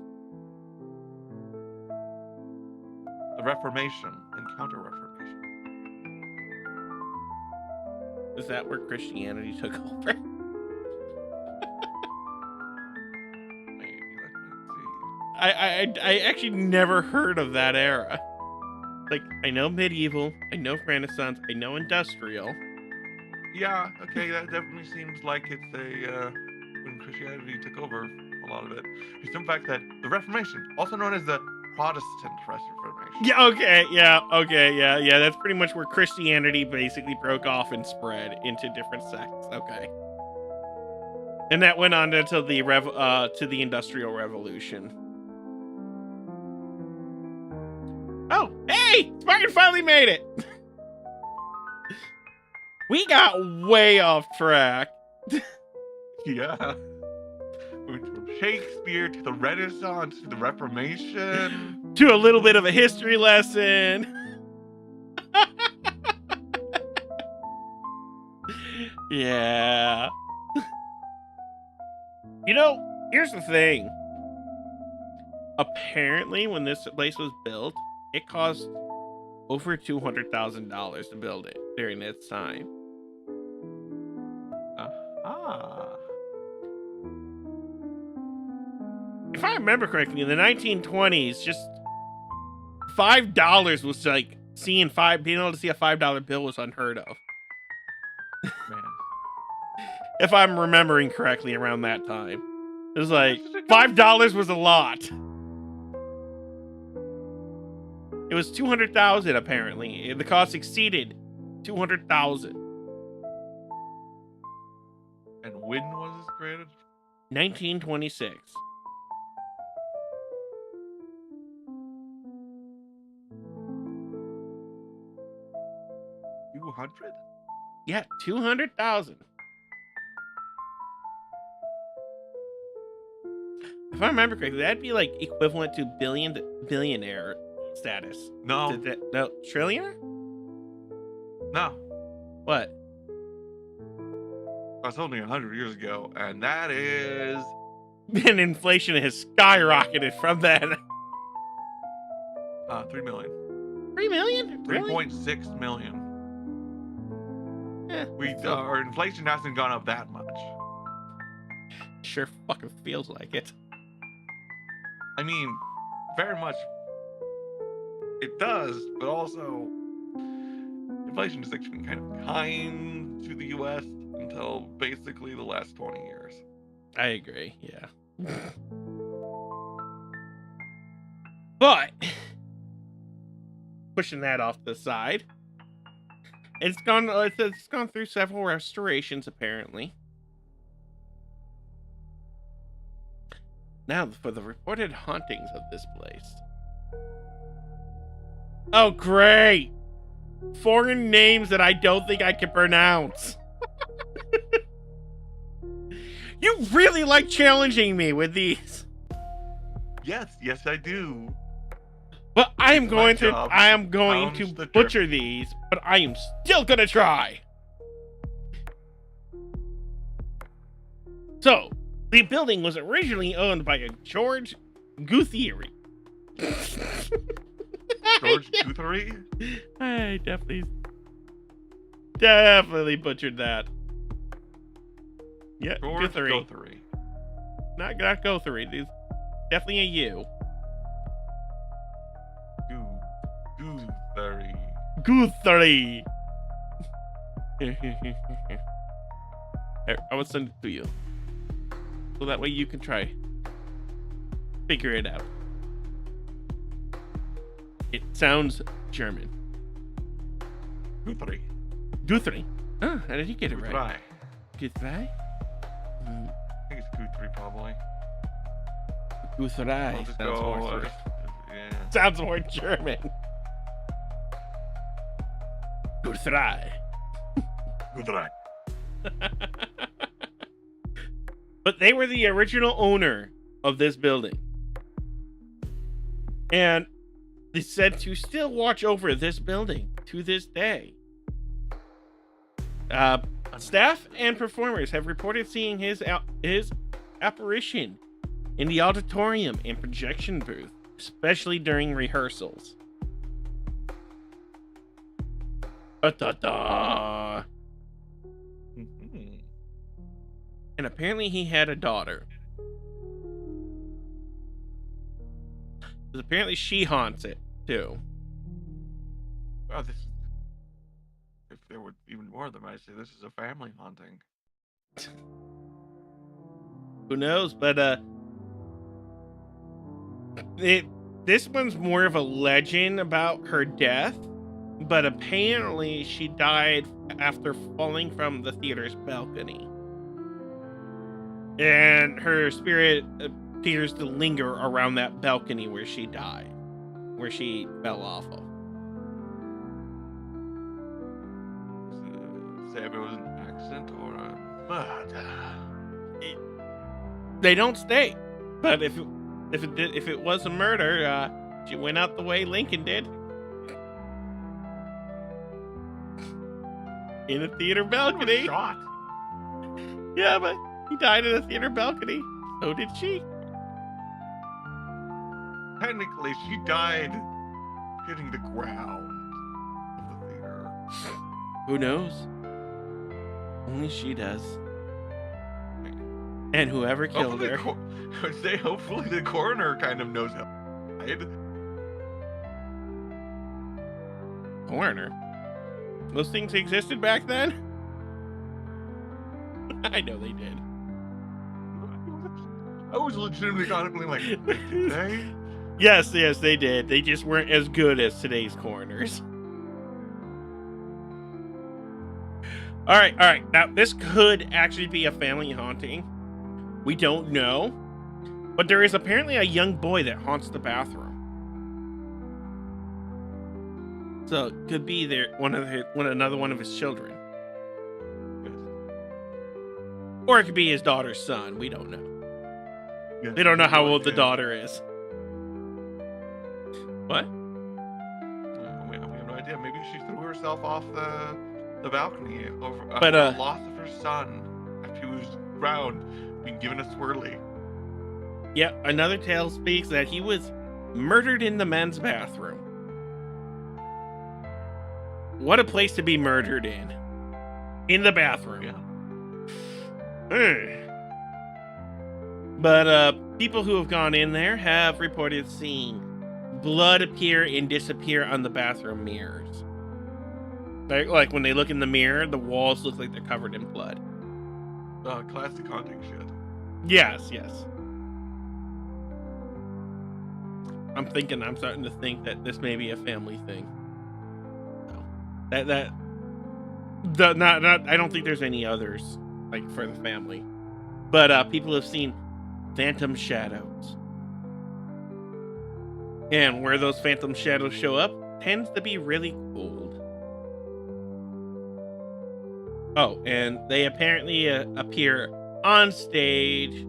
The Reformation and Counter-Reformation. Is that where Christianity took over? Maybe, let me see. I actually never heard of that era. Like, I know medieval, I know Renaissance, I know industrial. Yeah, okay, that definitely seems like it's when Christianity took over a lot of it. The simple fact that the Reformation, also known as the Protestant Reformation. Yeah, yeah. That's pretty much where Christianity basically broke off and spread into different sects. Okay. And that went on until the to the Industrial Revolution. Oh, hey! Spartan finally made it! We got way off track. Yeah. We went from Shakespeare to the Renaissance to the Reformation. To a little bit of a history lesson. Yeah. You know, here's the thing. Apparently, when this place was built, it cost over $200,000 to build it during its time. If I remember correctly, in the 1920s, just $5 was like being able to see a $5 bill was unheard of. Man. If I'm remembering correctly, around that time, it was like $5 was a lot. It was $200,000 apparently. The cost exceeded $200,000. And when was this created? 1926. $200? Yeah, 200,000. If I remember correctly, that'd be like equivalent to billionaire status. No. No, trillionaire? No. What? That's only 100 years ago, and that is... And inflation has skyrocketed from then. 3 million. 3 million? Really? 3.6 million. Yeah, Our inflation hasn't gone up that much. Sure fucking feels like it. I mean, very much it does, but also inflation has actually been kind of kind to the US until basically the last 20 years. I agree, yeah. But pushing that off to the side, it's gone through several restorations apparently. Now for the reported hauntings of this place. Oh great! Foreign names that I don't think I can pronounce. You really like challenging me with these. Yes, I do. But I am My going to job to the butcher these, but I am still gonna try. So, the building was originally owned by a George Guthrie. George Guthrie? I definitely butchered that. Yeah, George Guthrie. Guthrie. Not Guthrie. It's definitely a U. Guthrie. Guthrie. Here, I will send it to you. So that way you can try. Figure it out. It sounds German. Guthrie. Guthrie. Oh, how did you get it Guthrie. right? Guthrie? I think it's Guthrie probably. Guthrie. I'll just Sounds go, more, yeah. sounds more German. Guthrie. Guthrie. But they were the original owner of this building. And it's said to still watch over this building to this day. Staff and performers have reported seeing his apparition in the auditorium and projection booth, especially during rehearsals. Da-da-da. Mhm. And apparently he had a daughter. 'Cause apparently she haunts it too. Oh, if there were even more of them, I'd say this is a family haunting. Who knows? But this one's more of a legend about her death. But apparently she died after falling from the theater's balcony. And her spirit appears to linger around that balcony where she died, where she fell off of. Say if it was an accident or a murder. They don't state, but if it was a murder, she went out the way Lincoln did. In a theater balcony. Shot. Yeah, but he died in a theater balcony. So did she. Technically, she died hitting the ground of the theater. Who knows? Only she does. And whoever killed her. I would say hopefully the coroner kind of knows how she died. Coroner? Those things existed back then? I know they did. I was legitimately contemplating, like, did they? Yes, they did. They just weren't as good as today's coroners. All right. Now, this could actually be a family haunting. We don't know. But there is apparently a young boy that haunts the bathroom. So it could be another one of his children. Yes. Or it could be his daughter's son. We don't know. Yes. They don't know how old the daughter is. What? We have no idea. Maybe she threw herself off the balcony over But, the loss of her son after he was drowned, being given a swirly. Yeah, another tale speaks that he was murdered in the men's bathroom. What a place to be murdered in. In the bathroom. Yeah. But people who have gone in there have reported seeing blood appear and disappear on the bathroom mirrors. Like when they look in the mirror, the walls look like they're covered in blood. Classic haunting shit. Yes. I'm starting to think that this may be a family thing. I don't think there's any others like for the family, but people have seen phantom shadows, and where those phantom shadows show up tends to be really cold. Oh, and they apparently appear on stage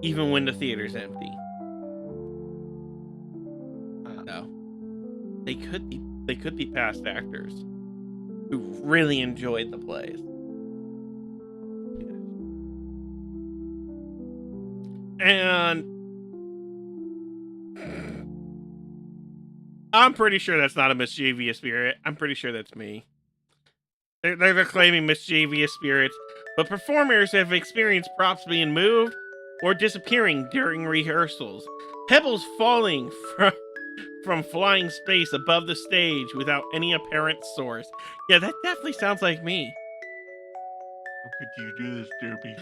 even when the theater's empty. So they could be past actors who really enjoyed the plays. And I'm pretty sure that's not a mischievous spirit. I'm pretty sure that's me. They're claiming mischievous spirits, but performers have experienced props being moved or disappearing during rehearsals. Pebbles falling from flying space above the stage without any apparent source. Yeah, that definitely sounds like me. How could you do this, Derby?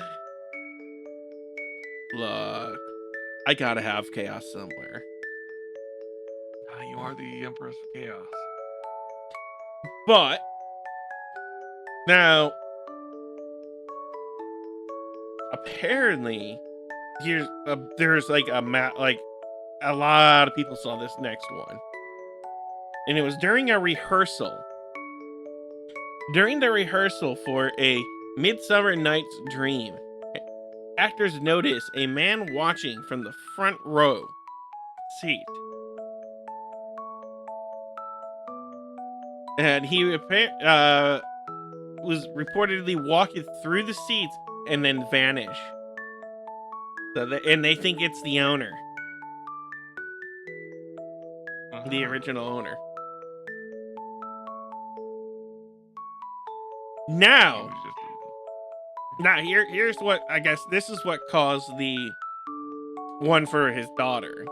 Look, I gotta have chaos somewhere. You are the Empress of Chaos. But now, apparently, there's like a lot of people saw this next one, and it was during a rehearsal. During the rehearsal for A Midsummer Night's Dream, actors notice a man watching from the front row seat and he was reportedly walking through the seats and then vanish. So and they think it's the owner, the original owner. Now, here's what I guess this is what caused the one for his daughter.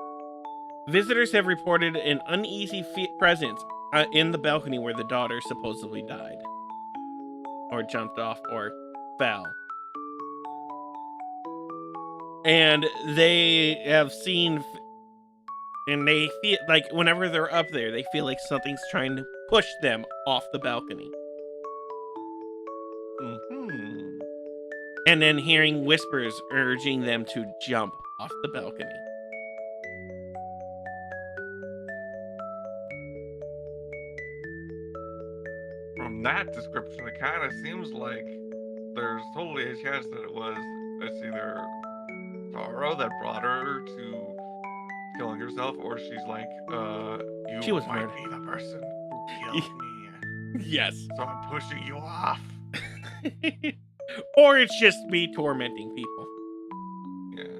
Visitors have reported an uneasy presence in the balcony where the daughter supposedly died, or jumped off, or fell. And they have seen, and they feel like whenever they're up there, they feel like something's trying to push them off the balcony. And then hearing whispers urging them to jump off the balcony. From that description, it kind of seems like there's totally a chance that it's either sorrow that brought her to killing herself, or she's like, She was might murdered. be the person who killed me. Yes. So I'm pushing you off. Or it's just me tormenting people. Yeah.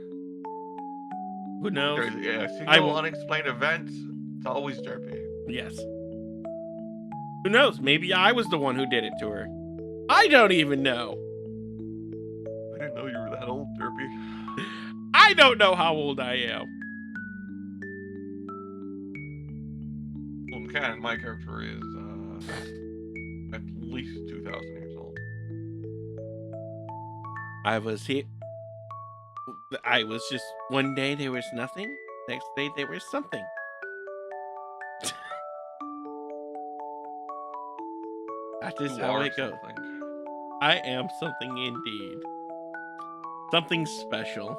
Who knows? Yeah, I single will- unexplained event. It's always derpy. Yes. Who knows? Maybe I was the one who did it to her. I don't even know. I didn't know you were that old, derpy. I don't know how old I am. Well, in canon, my character is at least 2,000 years old. I was here. I was just, one day there was nothing. Next day there was something. That is You how are it goes. something. I am something indeed. Something special.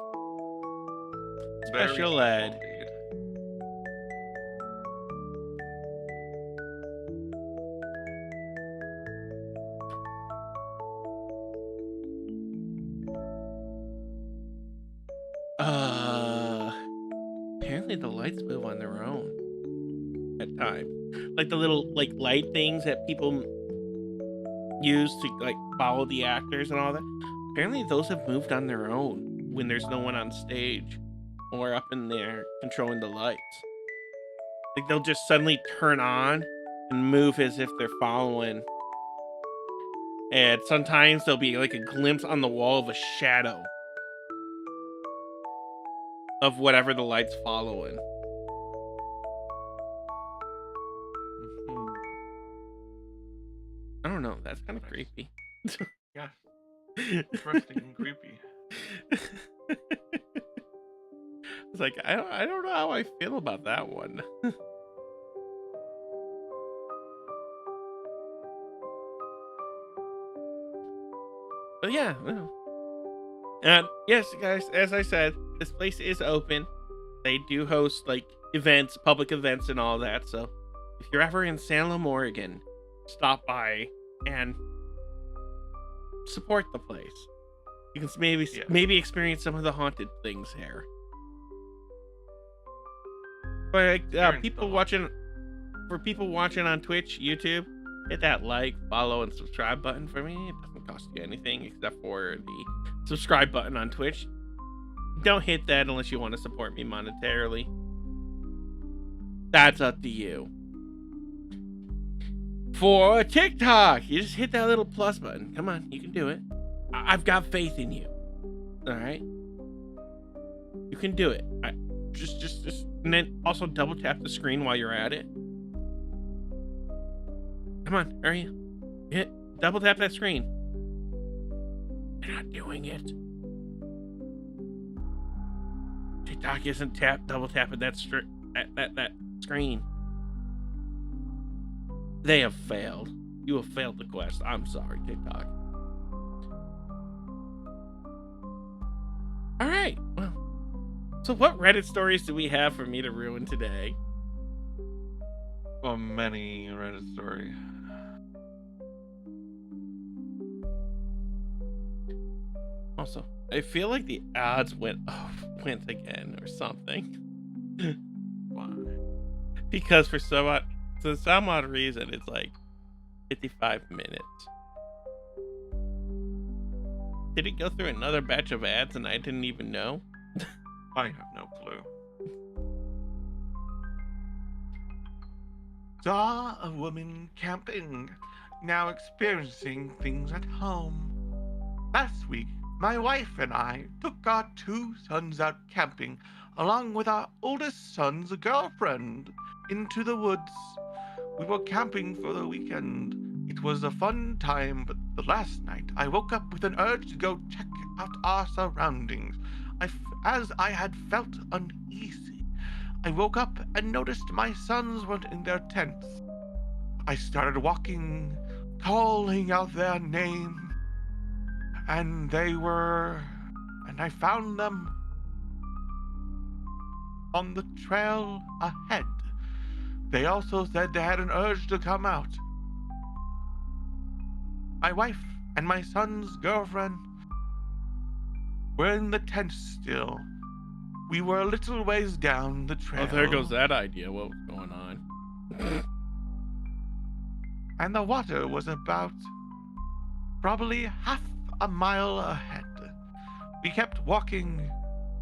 Very Special ed. indeed. Apparently the lights move on their own at times. Like the little light things that people use to follow the actors and all that. Apparently those have moved on their own when there's no one on stage or up in there controlling the lights. Like they'll just suddenly turn on and move as if they're following. And sometimes there'll be like a glimpse on the wall of a shadow of whatever the light's following. Mhm. I don't know. That's kind of Nice. creepy. Yeah, interesting and creepy. It's like I don't know how I feel about that one. But yeah. No. And yes, guys, as I said, this place is open. They do host events, public events, and all that. So if you're ever in Salem, Oregon, stop by and support the place. You can maybe experience some of the haunted things here. But Experience people the watching on Twitch, YouTube, hit that like, follow, and subscribe button for me. It doesn't cost you anything except for the subscribe button on Twitch. Don't hit that unless you want to support me monetarily. That's up to you. For TikTok, you just hit that little plus button. Come on, you can do it. I've got faith in you. All right, you can do it. Just, and then also double tap the screen while you're at it. Come on, hurry! Double tap that screen. You're not doing it. TikTok isn't double tapping that screen. They have failed. You have failed the quest. I'm sorry, TikTok. All right. Well, so what Reddit stories do we have for me to ruin today? Many Reddit story. Also, I feel like the odds went again or something. Why? Because for some odd reason, it's like 55 minutes. Did it go through another batch of ads and I didn't even know? I have no clue. Saw a woman camping, now experiencing things at home. Last week, my wife and I took our 2 sons out camping, along with our oldest son's girlfriend, into the woods. We were camping for the weekend. It was a fun time, but the last night I woke up with an urge to go check out our surroundings. As I had felt uneasy, I woke up and noticed my sons weren't in their tents. I started walking, calling out their name, and I found them on the trail ahead. They also said they had an urge to come out. My wife and my son's girlfriend were in the tent still. We were a little ways down the trail. Oh, there goes that idea. What was going on? And the water was about probably half a mile ahead. We kept walking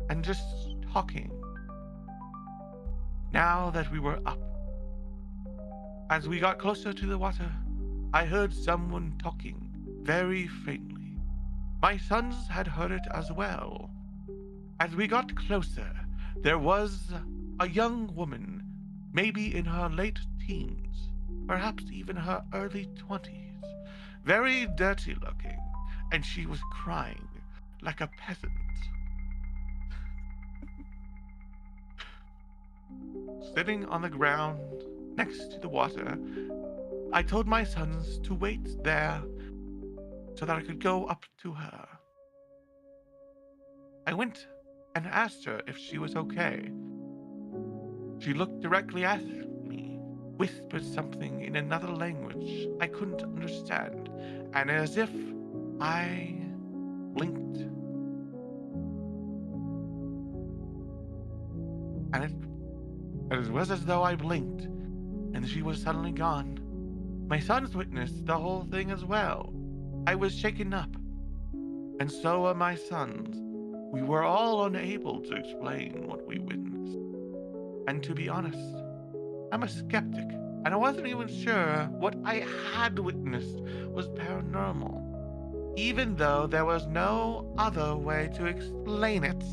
and just talking. Now that we were up, as we got closer to the water, I heard someone talking very faintly. My sons had heard it as well. As we got closer, there was a young woman, maybe in her late teens, perhaps even her early 20s, very dirty looking, and she was crying like a peasant. Sitting on the ground next to the water, I told my sons to wait there so that I could go up to her. I went and asked her if she was okay. She looked directly at me, whispered something in another language I couldn't understand, and as if I blinked, and it was as though I blinked, and she was suddenly gone. My sons witnessed the whole thing as well. I was shaken up, and so were my sons. We were all unable to explain what we witnessed. And to be honest, I'm a skeptic, and I wasn't even sure what I had witnessed was paranormal, even though there was no other way to explain it.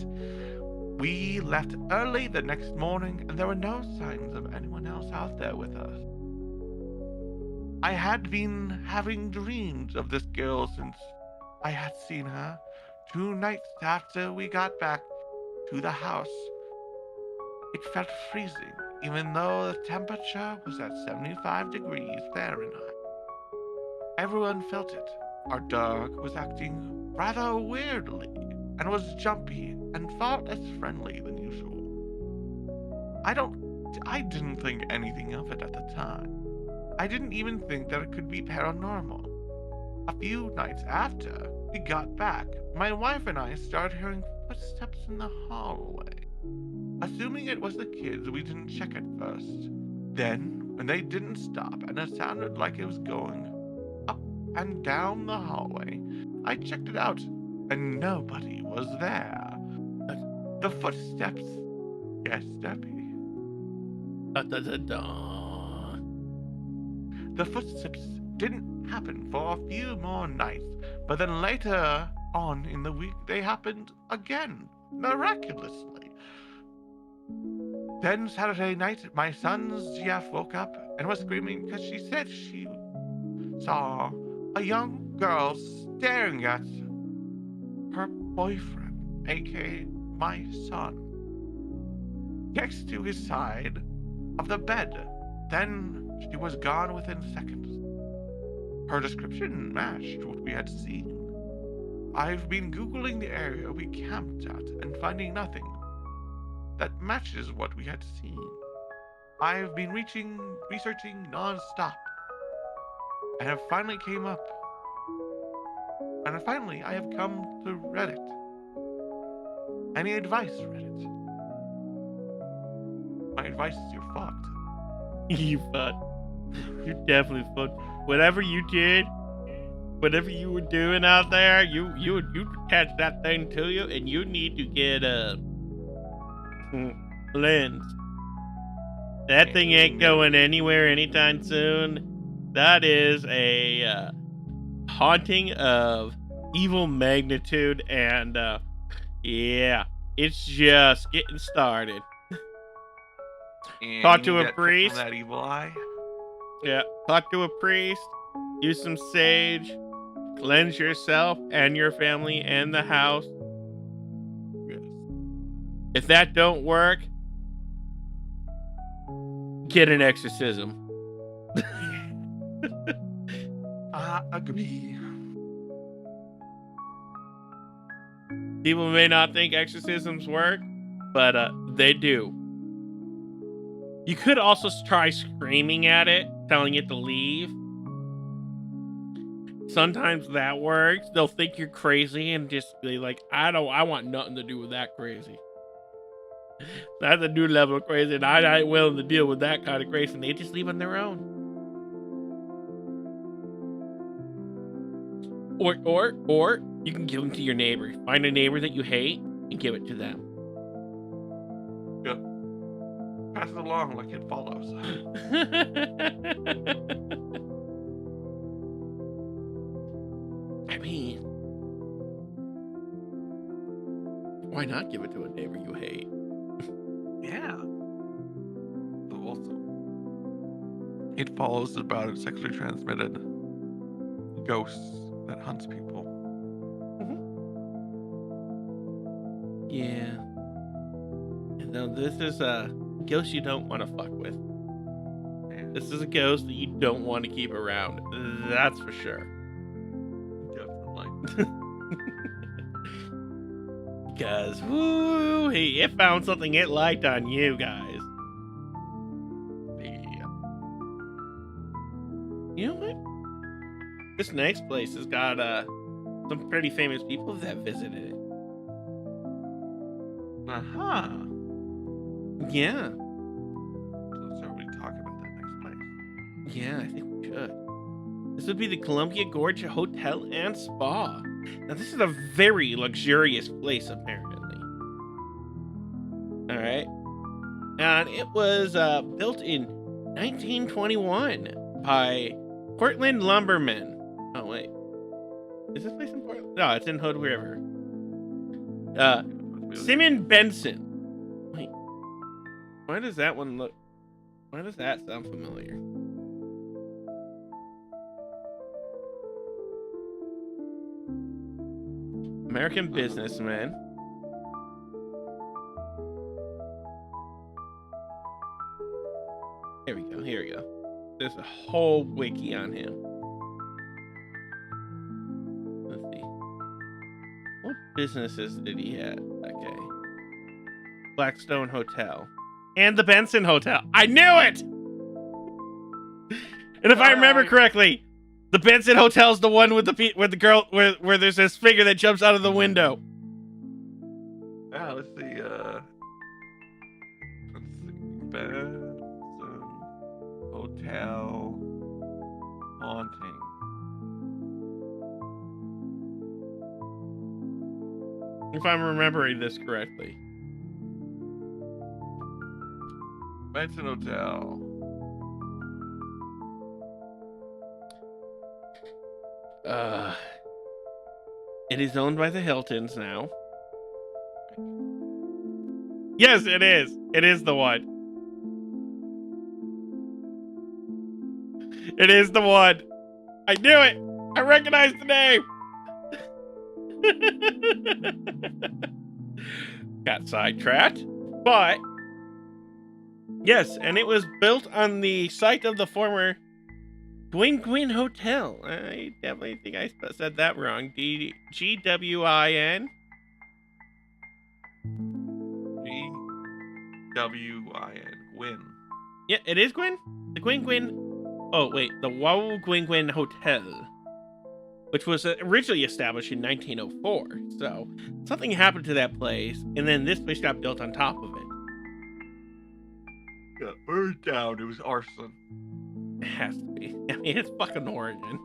We left early the next morning, and there were no signs of anyone else out there with us. I had been having dreams of this girl since I had seen her 2 nights after we got back to the house. It felt freezing, even though the temperature was at 75 degrees Fahrenheit. Everyone felt it. Our dog was acting rather weirdly and was jumpy and far less friendly than usual. I didn't think anything of it at the time. I didn't even think that it could be paranormal. A few nights after we got back, my wife and I started hearing footsteps in the hallway. Assuming it was the kids, we didn't check at first. Then, when they didn't stop and it sounded like it was going up and down the hallway, I checked it out, and nobody was there. The footsteps... Yes, Debbie. The footsteps didn't happen for a few more nights, but then later on in the week they happened again, miraculously. Then Saturday night, my son's GF woke up and was screaming because she said she saw a young girl staring at her boyfriend, aka my son, next to his side of the bed. Then she was gone within seconds. Her description matched what we had seen. I've been Googling the area we camped at and finding nothing that matches what we had seen. I've been researching non-stop, and have finally I have come to Reddit. Any advice, Reddit? My advice is you're fucked. You fucked. You definitely fucked. Whatever you did, whatever you were doing out there, you catch that thing to you, and you need to get a lens. That thing ain't going anywhere anytime soon. That is a haunting of evil magnitude, and yeah, it's just getting started. And Talk to you a get priest. from that evil eye. Yeah, talk to a priest. Use some sage. Cleanse yourself and your family and the house. Yes. If that don't work, get an exorcism. I agree. People may not think exorcisms work, but they do. You could also try screaming at it, telling it to leave. Sometimes that works. They'll think you're crazy and just be like, I want nothing to do with that crazy. That's a new level of crazy, and I ain't willing to deal with that kind of crazy. And they just leave on their own. Or you can give them to your neighbor. Find a neighbor that you hate and give it to them. Yep. Pass it along like it follows. I mean, why not give it to a neighbor you hate? Yeah. Also, it follows about a sexually transmitted ghost that hunts people. Yeah. And now this is a ghost you don't want to fuck with. Yeah. This is a ghost that you don't want to keep around. That's for sure. Definitely. Because, woo, it found something it liked on you guys. Yeah. You know what? This next place has got some pretty famous people that visited it. Uh-huh. Yeah. So shall we talk about that next place? Yeah, I think we should. This would be the Columbia Gorge Hotel and Spa. Now, this is a very luxurious place, apparently. All right. And it was built in 1921 by Portland Lumbermen. Oh, wait. Is this place in Portland? No, it's in Hood River. Simon Benson. Wait. Why does that one look... Why does that sound familiar? American businessman. Here we go. Here we go. There's a whole wiki on him. Let's see. What businesses did he have? Okay. Blackstone Hotel. And the Benson Hotel. I knew it! And if I remember correctly, the Benson Hotel's the one with the girl where there's this figure that jumps out of the window. Yeah, let's see. Benson Hotel haunting. If I'm remembering this correctly. Benson Hotel. It is owned by the Hiltons now. Yes, it is. It is the one. It is the one. I knew it. I recognize the name. Got sidetracked, but yes, and it was built on the site of the former Gwyn Hotel. I definitely think I said that wrong. GWIN. GWIN. Gwyn. Yeah, it is Gwyn. The Gwyn. Oh wait, the Wow Gwyn Hotel, which was originally established in 1904. So something happened to that place, and then this place got built on top of it. Got burned down. It was arson. It has to be. I mean, it's fucking Oregon.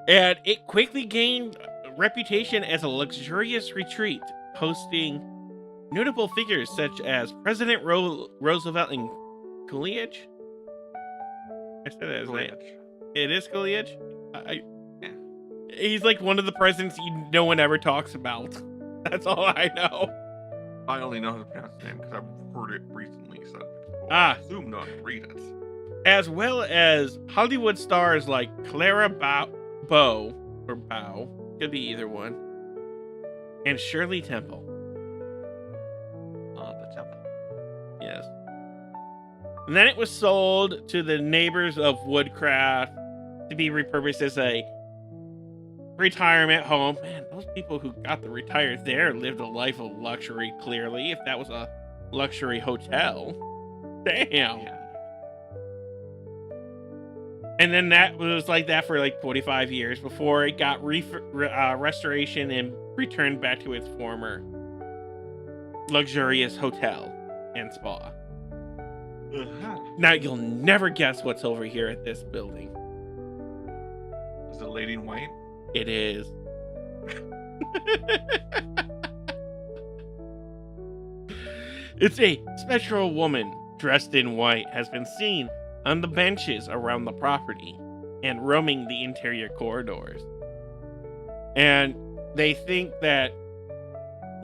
And it quickly gained a reputation as a luxurious retreat, hosting notable figures such as President Roosevelt and Coolidge. I said that as it is Coolidge. Yeah. He's like one of the presidents no one ever talks about. That's all I know. I only know how to pronounce his name because I've heard it recently, so Ah. I assume not to read it. As well as Hollywood stars like Clara Bow, could be either one, and Shirley Temple. The temple. Yes. And then it was sold to the neighbors of Woodcraft to be repurposed as a retirement home. Man, those people who got the retired there lived a life of luxury, clearly, if that was a luxury hotel. Damn. Yeah. And then that was like that for like 45 years before it got restoration and returned back to its former luxurious hotel and spa. Now you'll never guess what's over here at this building. Is it Lady in White? It is. It's a spectral woman dressed in white has been seen on the benches around the property and roaming the interior corridors. And they think that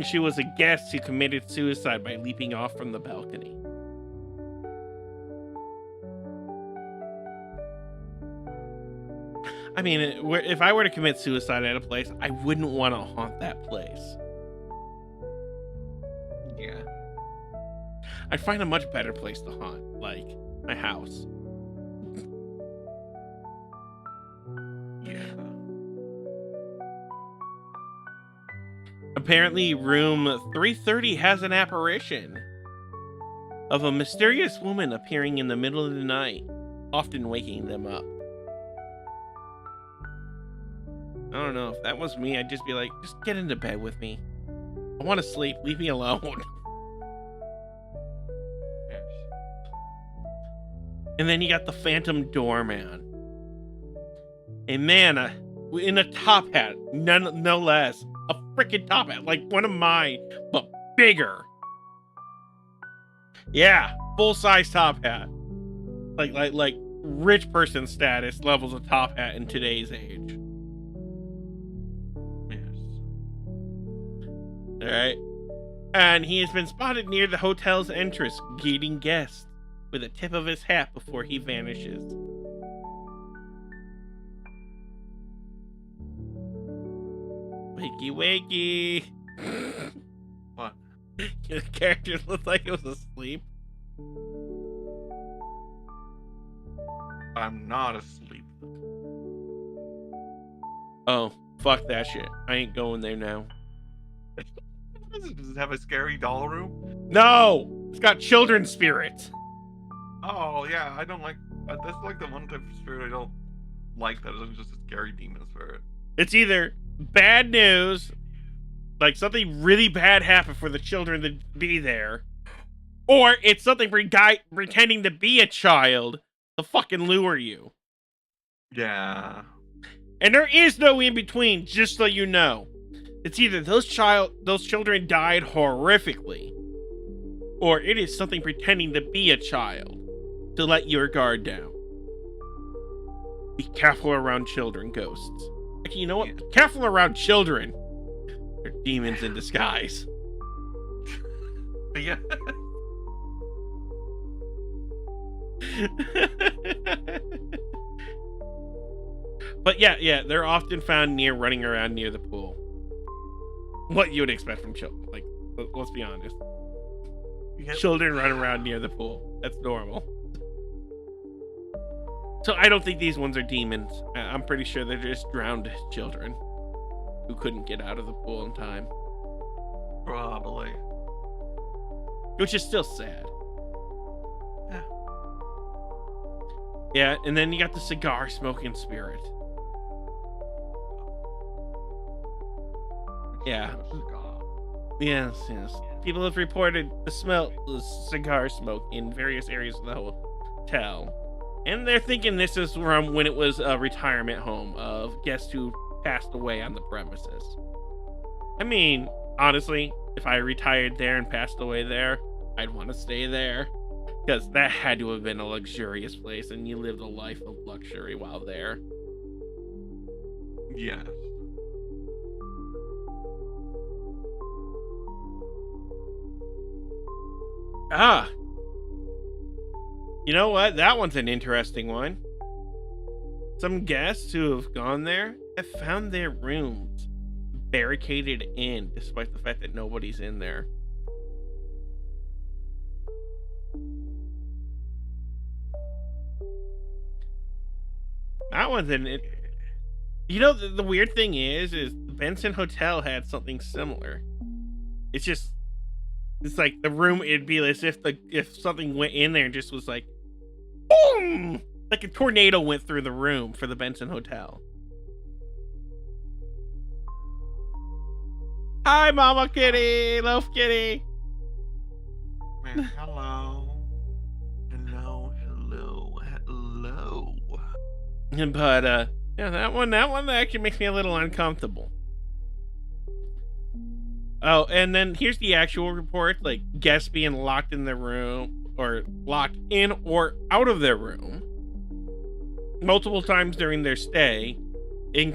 she was a guest who committed suicide by leaping off from the balcony. I mean, if I were to commit suicide at a place, I wouldn't want to haunt that place. Yeah. I'd find a much better place to haunt, like my house. Yeah. Apparently, room 330 has an apparition of a mysterious woman appearing in the middle of the night, often waking them up. I don't know, if that was me, I'd just be like, just get into bed with me. I want to sleep, leave me alone. Yes. And then you got the Phantom Doorman. A man in a top hat, no less. A freaking top hat, like one of mine, but bigger. Yeah, full-size top hat. Like rich person status levels of top hat in today's age. Yes. Alright. And he has been spotted near the hotel's entrance, greeting guests with a tip of his hat before he vanishes. Wakey wakey. What? His character looked like it was asleep. I'm not asleep. Oh, fuck that shit. I ain't going there now. Does it have a scary doll room? No! It's got children's spirits. Oh, yeah, I don't like... that's like the one type of spirit I don't like that isn't just a scary demon spirit. It's either bad news, like something really bad happened for the children to be there, or it's something for a guy pretending to be a child to fucking lure you. Yeah. And there is no in between, just so you know. It's either those children died horrifically, or it is something pretending to be a child to let your guard down. Be careful around children, ghosts. Actually, you know what? Yeah. Be careful around children. They're demons in disguise. Yeah. But yeah, they're often found running around near the pool. What you would expect from children. Like, let's be honest. Yep. Children run around near the pool. That's normal. So I don't think these ones are demons. I'm pretty sure they're just drowned children who couldn't get out of the pool in time. Probably. Which is still sad. Yeah. Yeah, and then you got the cigar smoking spirit. Yeah. Yes. people have reported the cigar smoke in various areas of the hotel. And they're thinking this is from when it was a retirement home of guests who passed away on the premises. I mean, honestly, if I retired there and passed away there, I'd want to stay there. Because that had to have been a luxurious place, and you lived a life of luxury while there. Yes. Ah. You know what? That one's an interesting one. Some guests who have gone there have found their rooms barricaded in, despite the fact that nobody's in there. That one's an... You know, the weird thing is the Benson Hotel had something similar. It's just... It's like the room, it'd be as if something went in there and just was like... Boom! Like a tornado went through the room for the Benson Hotel. Hi, Mama Kitty! Love Kitty! Man, hello. Hello, hello, hello. But, yeah, that one actually makes me a little uncomfortable. Oh, and then here's the actual report, like guests being locked in their room, or locked in or out of their room multiple times during their stay. In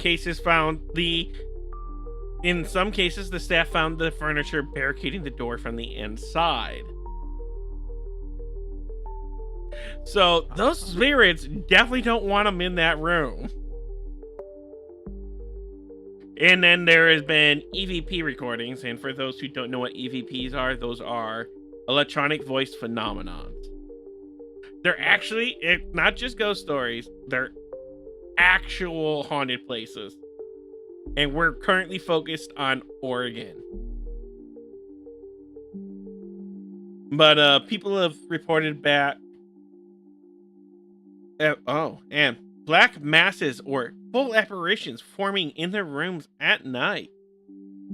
some cases, the staff found the furniture barricading the door from the inside. So those spirits definitely don't want them in that room. And then there has been EVP recordings, and for those who don't know what EVPs are, those are electronic voice phenomenons. They're actually, not just ghost stories, they're actual haunted places. And we're currently focused on Oregon. But people have reported back. And black masses or full apparitions forming in their rooms at night.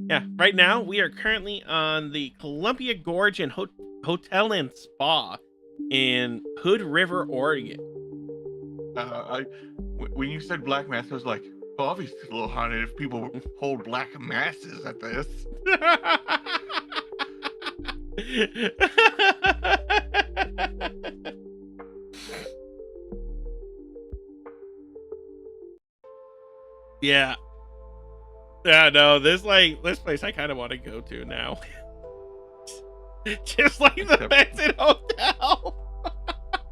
Yeah, right now we are currently on the Columbia Gorge and Hotel and Spa in Hood River, Oregon. When you said black mass, I was like, well, obviously it's a little haunted if people hold black masses at this. Yeah. Yeah, no, this place I kind of want to go to now. Just like the Benson Hotel.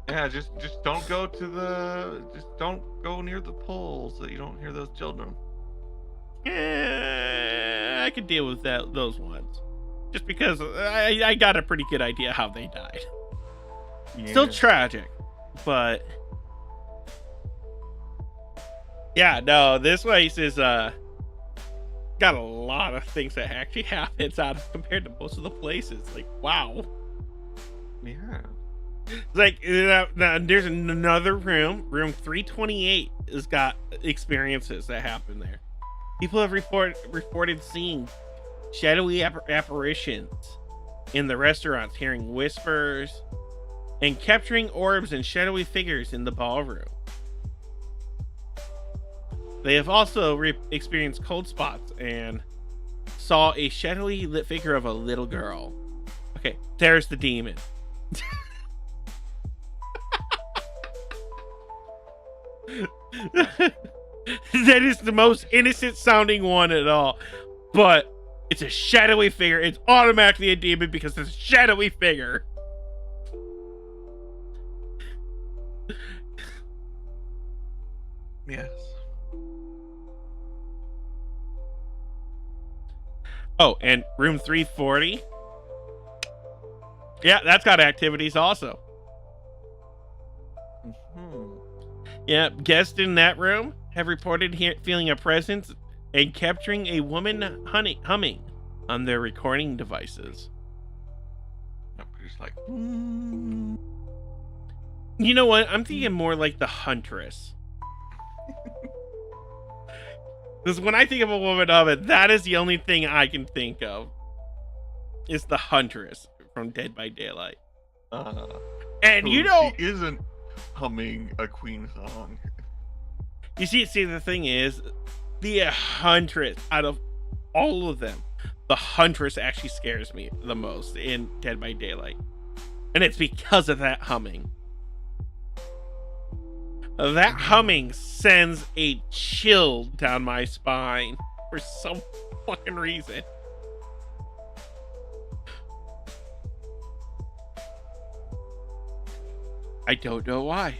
Yeah, just don't go near the pool so you don't hear those children. I could deal with those ones. Just because I got a pretty good idea how they died. Yeah. Still tragic, but yeah, no, this place is got a lot of things that actually happens out of compared to most of the places. Like, wow. Yeah. Like, there's another room 328 has got experiences that happen there. People have reported seeing shadowy apparitions in the restaurants, hearing whispers, and capturing orbs and shadowy figures in the ballroom. They have also experienced cold spots and saw a shadowly lit figure of a little girl. Okay, there's the demon. That is the most innocent sounding one at all, but it's a shadowy figure. It's automatically a demon because it's a shadowy figure. Yes. Oh, and room 340. Yeah, that's got activities also. Mm-hmm. Yeah, guests in that room have reported feeling a presence and capturing a woman humming on their recording devices. Just like, You know what? I'm thinking more like the Huntress. Because when I think of a woman of it, that is the only thing I can think of. is the Huntress from Dead by Daylight. And So you know, she isn't humming a Queen song. you see, the thing is, the Huntress, out of all of them, the Huntress actually scares me the most in Dead by Daylight. And it's because of that humming. That humming sends a chill down my spine for some fucking reason. I don't know why.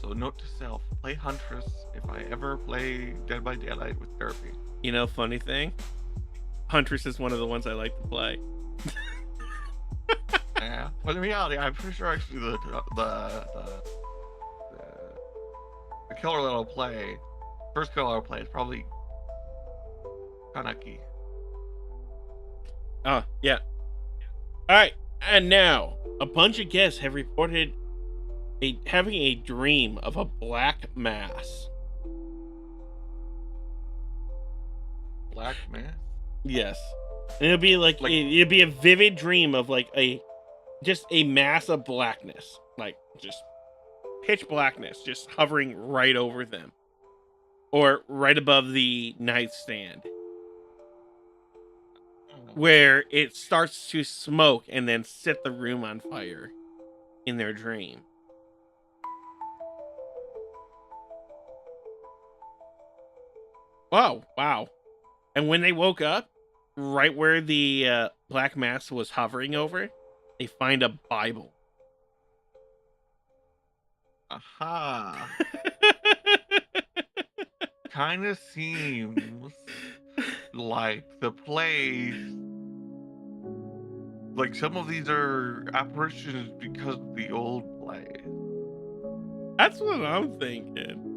So note to self, play Huntress if I ever play Dead by Daylight with therapy. You know, funny thing, Huntress is one of the ones I like to play. Yeah, but in reality, I'm pretty sure actually the killer that I'll play, first killer I'll play is probably Kaneki. Oh, yeah. Alright, and now, a bunch of guests have reported having a dream of a black mass. Black man. Yes. And it'll be like it'll be a vivid dream of like just a mass of blackness. Like just pitch blackness just hovering right over them. Or right above the nightstand. Where it starts to smoke and then set the room on fire in their dream. Oh, wow. And when they woke up, right where the black mass was hovering over, they find a Bible. Aha. Kind of seems like the place, like some of these are apparitions because of the old place. That's what I'm thinking.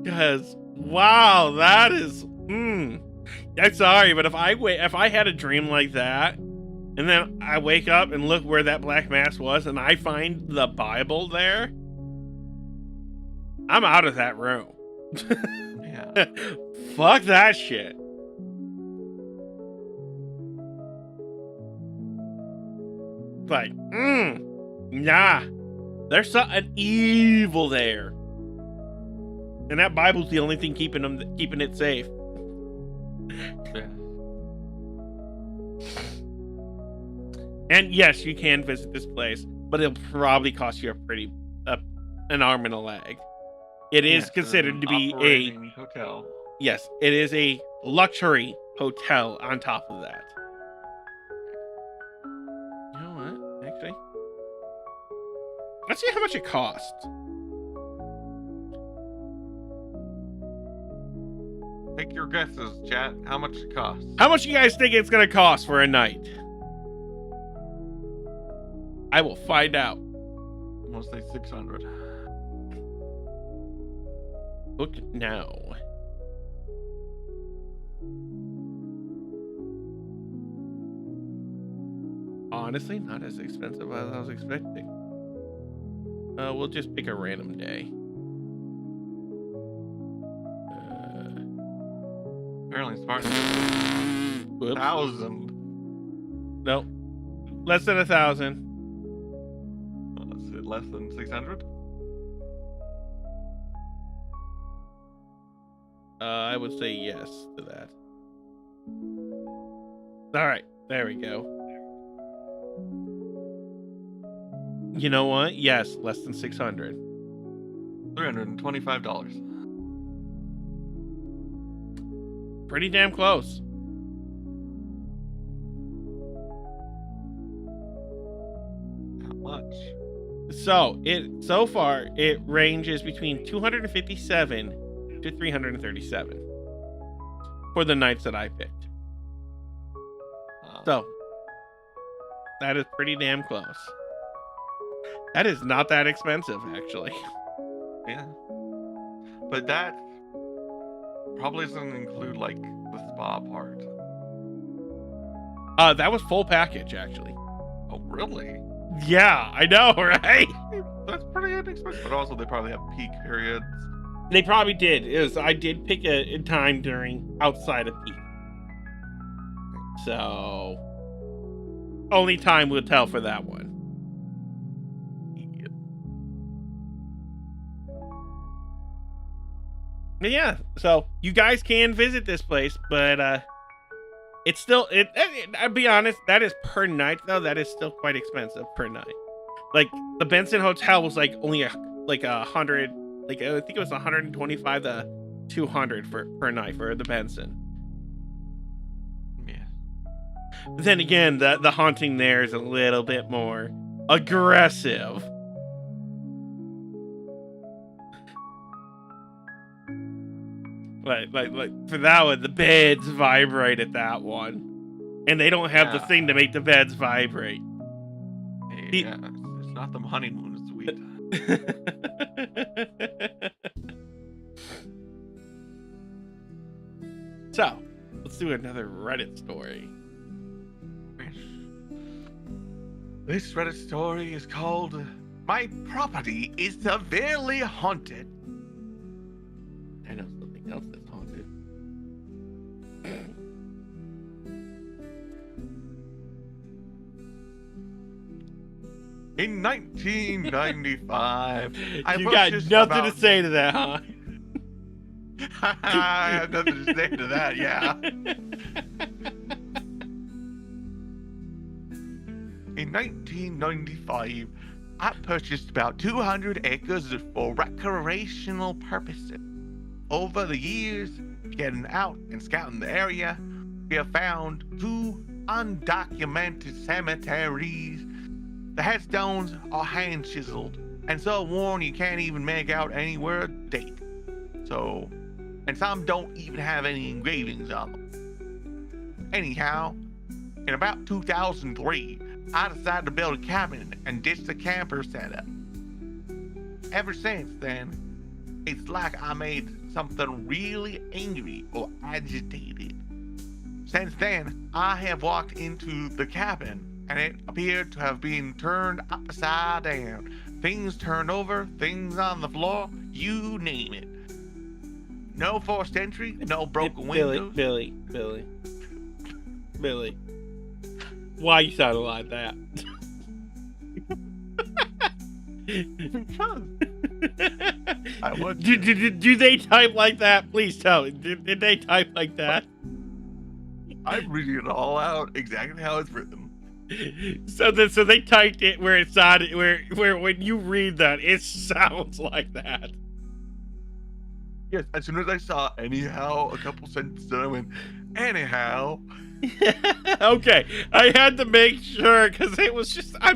Because, wow, that is, I'm sorry, but if I had a dream like that, and then I wake up and look where that black mass was, and I find the Bible there, I'm out of that room. Yeah. Fuck that shit. Like, nah. There's something evil there. And that Bible's the only thing keeping it safe. Yeah. And yes, you can visit this place, but it'll probably cost you an arm and a leg. It is considered to be a hotel. Yes, it is a luxury hotel on top of that. You know what? Actually, let's see how much it costs. Take your guesses, chat. How much it costs? How much you guys think it's gonna cost for a night? I will find out. I'm gonna say 600. Book now. Honestly, not as expensive as I was expecting. We'll just pick a random day. Apparently, smart. 1,000. Nope. Less than 1,000. Let's see, less than 600. I would say yes to that. All right, there we go. You know what? Yes, less than 600. $325. Pretty damn close. How much? So far it ranges between 257 to 337 for the nights that I picked. So that is pretty damn close. That is not that expensive, actually. Yeah. But that probably doesn't include like the spa part. That was full package, actually. Oh, really? Yeah, I know, right? That's pretty inexpensive. But also, they probably have peak periods. They probably did. I did pick a time during outside of peak. So only time will tell for that one. But yeah, so you guys can visit this place, but it's still I'll be honest, that is per night though. That is still quite expensive per night. Like the Benson Hotel was like only like 100, like I think it was 125 to 200 for per night for the Benson. Yeah. But then again, the haunting there is a little bit more aggressive. Like for that one, the beds vibrate at that one, and they don't have the thing to make the beds vibrate. Yeah, it's not the honeymoon suite. So let's do another Reddit story. This Reddit story is called "My Property is Severely Haunted." I know something else that's haunted. In 1995, I you got purchased nothing to say to that, huh? I have nothing to say to that, yeah. In 1995, I purchased about 200 acres for recreational purposes. Over the years, getting out and scouting the area, we have found 2 undocumented cemeteries. The headstones are hand chiseled and so worn you can't even make out any word date. So, and some don't even have any engravings on them. Anyhow, in about 2003, I decided to build a cabin and ditch the camper setup. Ever since then, it's like I made something really angry or agitated. Since then, I have walked into the cabin and it appeared to have been turned upside down. Things turned over, things on the floor, you name it. No forced entry, no broken windows. Billy. Why you sounded like that? I would. Do they type like that? Please tell me. Did they type like that? I'm reading it all out exactly how it's written. So they typed it where it sounded where when you read that it sounds like that. Yes, as soon as I saw anyhow a couple sentences, I went anyhow. Okay, I had to make sure because it was just I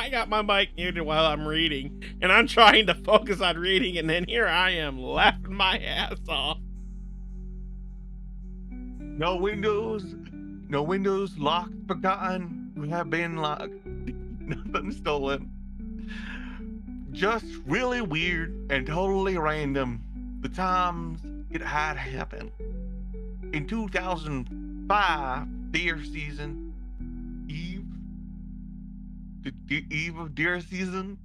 got my mic muted while I'm reading, and I'm trying to focus on reading, and then here I am laughing my ass off. No windows, locked, forgotten, have been locked, nothing stolen. Just really weird and totally random the times it had happened. In 2005, deer season, the eve of deer season,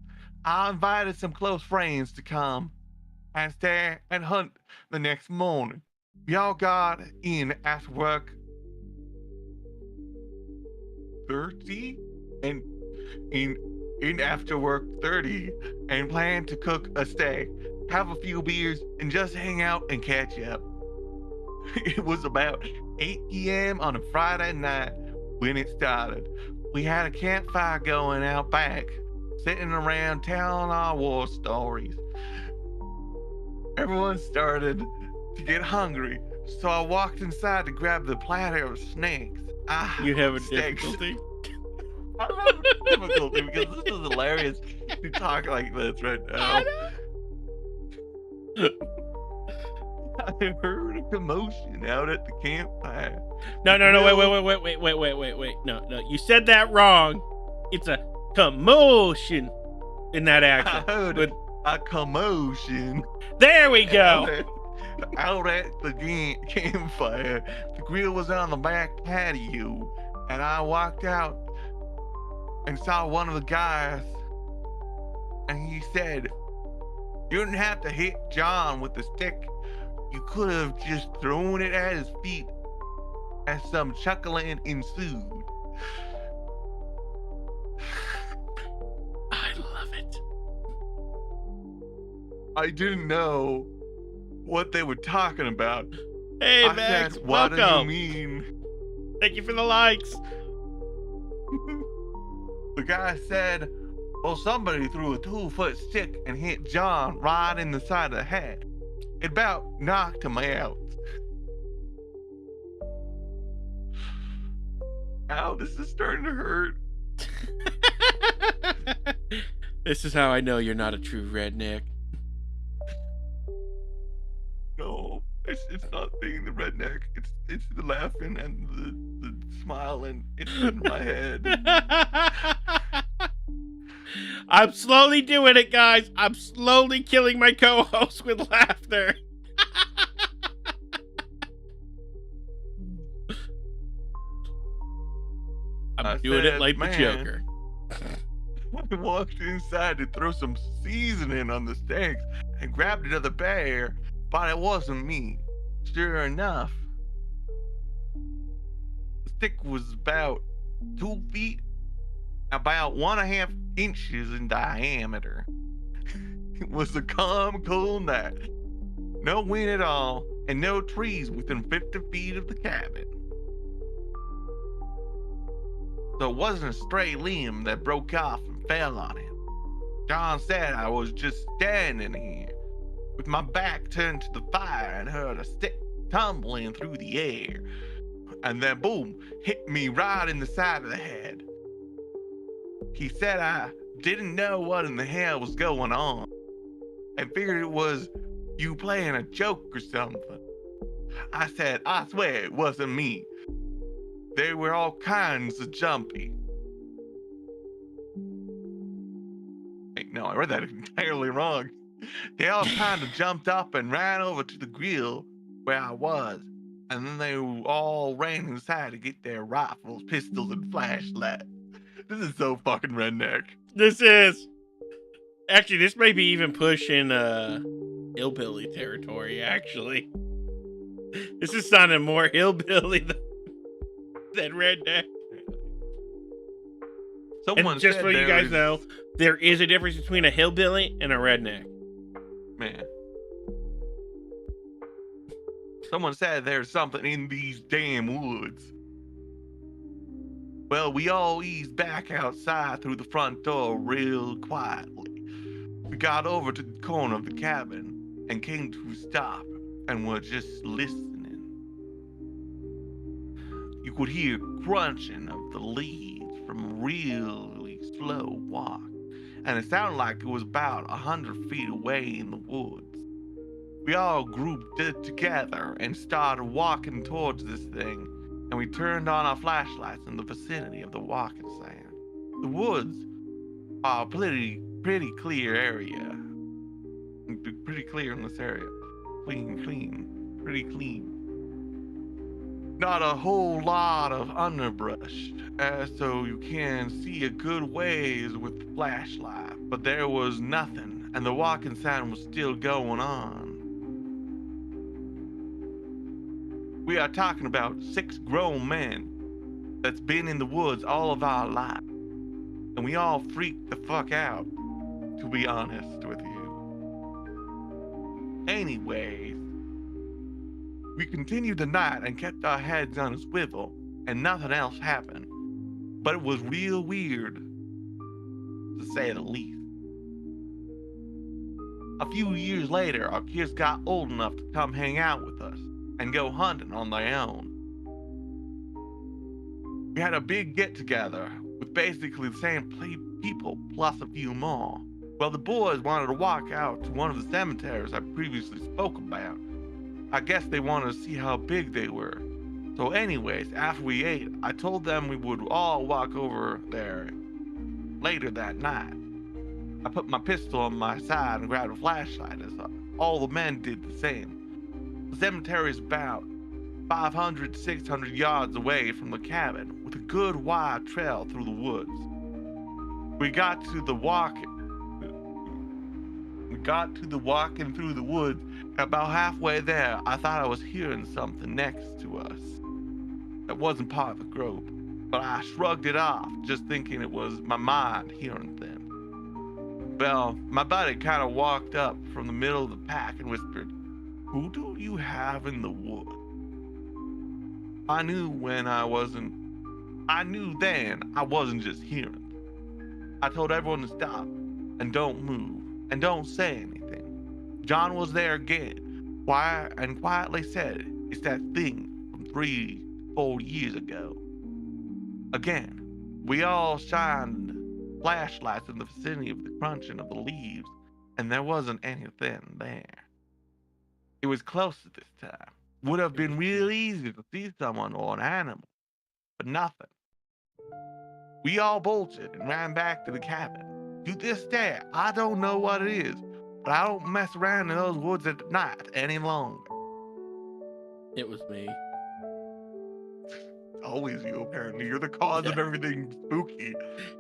I invited some close friends to come and stay and hunt the next morning. Y'all got in after work 30 and in after work 30 and plan to cook a steak, have a few beers, and just hang out and catch up. It was about 8 p.m. on a Friday night when it started. We had a campfire going out back, sitting around telling our war stories. Everyone started to get hungry, so I walked inside to grab the platter of snacks. You have a steaks. difficulty? I'm having difficulty because this is hilarious to talk like this right now. I heard a commotion out at the campfire. No, wait. No, you said that wrong. It's a commotion in that accent. I heard a commotion. There we go. Out at the campfire. The grill was on the back patio, and I walked out and saw one of the guys, and he said, "You didn't have to hit John with the stick. You could have just thrown it at his feet." as some chuckling ensued. I love it. I didn't know what they were talking about. Hey, I Max, said, what do you welcome. mean? Thank you for the likes. The guy said, well, somebody threw a 2-foot stick and hit John right in the side of the head. It about knocked him out. Ow, this is starting to hurt. This is how I know you're not a true redneck. No, it's not being the redneck. It's the laughing and the smiling. It's in my head. I'm slowly doing it, guys. I'm slowly killing my co-host with laughter. I'm doing it like the Joker. I walked inside to throw some seasoning on the steaks and grabbed another bear, but it wasn't me. Sure enough, the stick was about 2 feet, about 1.5 inches in diameter. It was a calm, cool night. No wind at all, and no trees within 50 feet of the cabin. So it wasn't a stray limb that broke off and fell on him. John said I was just standing here with my back turned to the fire and heard a stick tumbling through the air. And then boom, hit me right in the side of the head. He said I didn't know what in the hell was going on. I figured it was you playing a joke or something. I said, I swear it wasn't me. They were all kinds of jumpy. Wait, no, I read that entirely wrong. They all kind of jumped up and ran over to the grill where I was. And then they all ran inside to get their rifles, pistols, and flashlights. This is so fucking redneck. This is. Actually, this may be even pushing hillbilly territory, actually. This is sounding more hillbilly than redneck. Someone And just said so you there guys is- know, there is a difference between a hillbilly and a redneck. Man. Someone said there's something in these damn woods. Well, we all eased back outside through the front door real quietly. We got over to the corner of the cabin and came to a stop and were just listening. You could hear crunching of the leaves from a really slow walk, and it sounded like it was about 100 feet away in the woods. We all grouped it together and started walking towards this thing, and we turned on our flashlights in the vicinity of the walking sound. The woods are a pretty clear area. Pretty clear in this area. Pretty clean. Not a whole lot of underbrush, so you can see a good ways with the flashlight, but there was nothing, and the walking sound was still going on. We are talking about 6 grown men that's been in the woods all of our lives, and we all freaked the fuck out, to be honest with you. Anyways, we continued the night and kept our heads on a swivel, and nothing else happened. But it was real weird, to say the least. A few years later, our kids got old enough to come hang out with us and go hunting on their own. We had a big get-together with basically the same people plus a few more. Well, the boys wanted to walk out to one of the cemeteries I previously spoke about. I guess they wanted to see how big they were. So anyways, after we ate, I told them we would all walk over there later that night. I put my pistol on my side and grabbed a flashlight as all the men did the same. The cemetery is about 500 to 600 yards away from the cabin with a good wide trail through the woods. We got to the walking through the woods, and about halfway there, I thought I was hearing something next to us. that wasn't part of the group, but I shrugged it off, just thinking it was my mind hearing them. Well, my buddy kind of walked up from the middle of the pack and whispered, "Who do you have in the wood?" I knew then I wasn't just hearing. I told everyone to stop and don't move and don't say anything. John was there again, quiet and quietly said, "It's that thing from 3-4 years ago." Again, we all shined flashlights in the vicinity of the crunching of the leaves, and there wasn't anything there. It was closer this time. Would have been real easy to see someone or an animal, but nothing. We all bolted and ran back to the cabin. To this day, I don't know what it is, but I don't mess around in those woods at night any longer. It was me. Always you, apparently. You're the cause of everything spooky.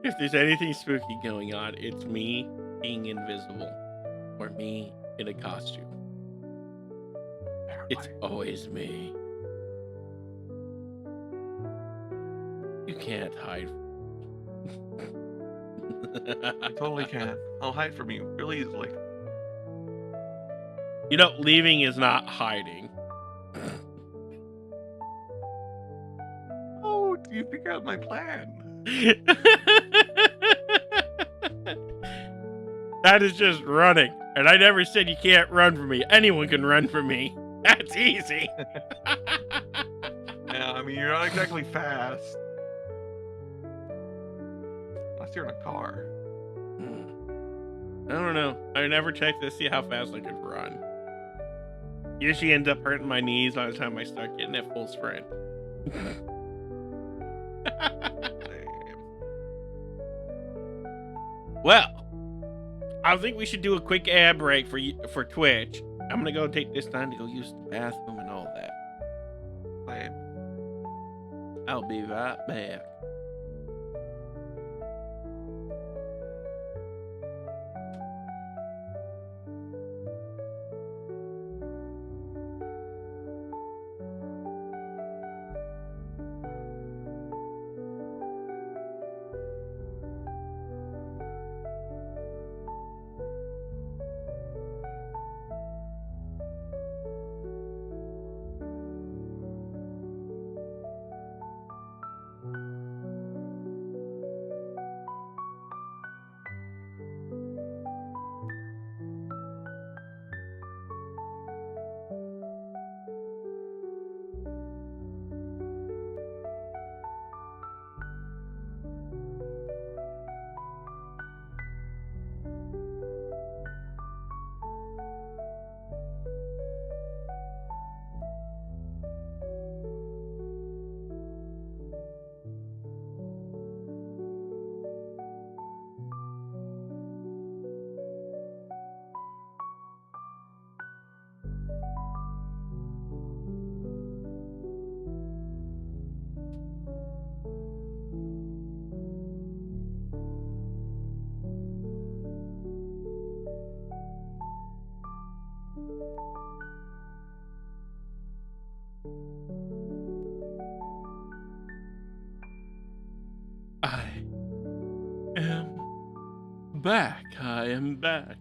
If there's anything spooky going on, it's me being invisible or me in a costume. It's always me. You can't hide. I totally can. I'll hide from you real easily. You know, leaving is not hiding. Oh, do you figure out my plan? That is just running. And I never said you can't run from me. Anyone can run from me. That's easy. Yeah, I mean, you're not exactly fast. Unless you're in a car. I don't know. I never checked to see how fast I could run. Usually ends up hurting my knees by the time I start getting at full sprint. Well, I think we should do a quick ad break for Twitch. I'm gonna go take this time to go use the bathroom and all that. Wait. I'll be right back. I am back. I am back.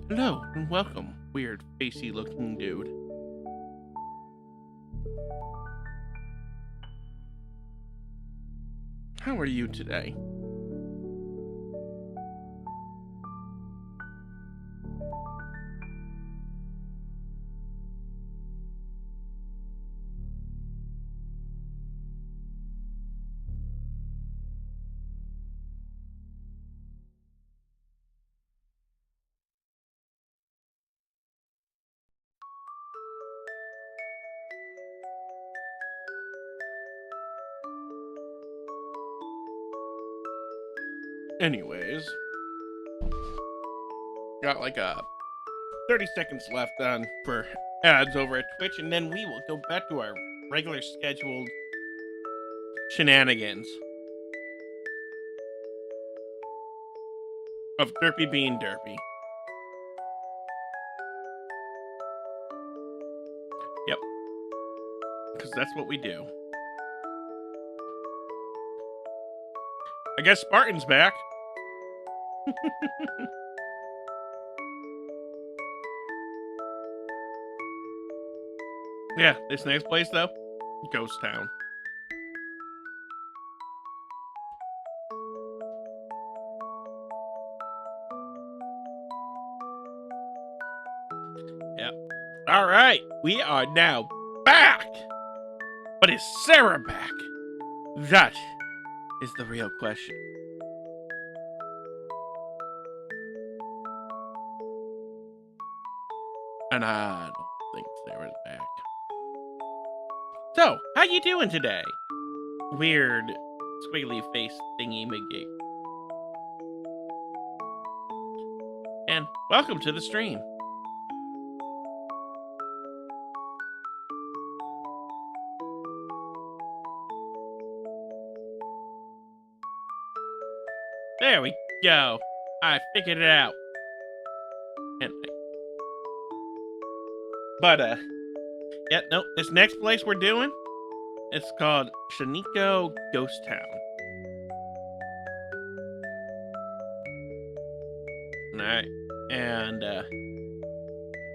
Hello and welcome, weird, facey looking dude. How are you today? Anyways, got like 30 seconds left on for ads over at Twitch, and then we will go back to our regular scheduled shenanigans of Derpy being Derpy. Because that's what we do. I guess Spartan's back. Yeah, this next place, though, Ghost Town. Yep. All right, we are now back. But is Sarah back? That is the real question. And I don't think Sarah's back. So, how you doing today? Weird, squiggly face thingy McGee. And welcome to the stream. There we go. I figured it out. Yeah, nope. This next place we're doing, it's called Shaniko Ghost Town. Alright. And,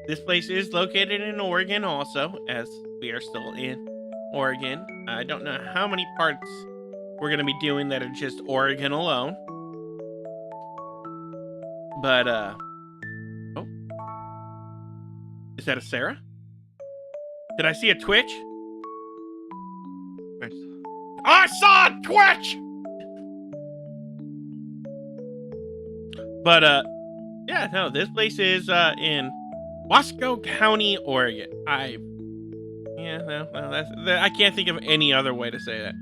this place is located in Oregon also, as we are still in Oregon. I don't know how many parts we're going to be doing that are just Oregon alone. But, oh. Is that a Sarah? Did I see a Twitch? Nice. I saw a Twitch! But, yeah, no, this place is, in Wasco County, Oregon. I can't think of any other way to say that.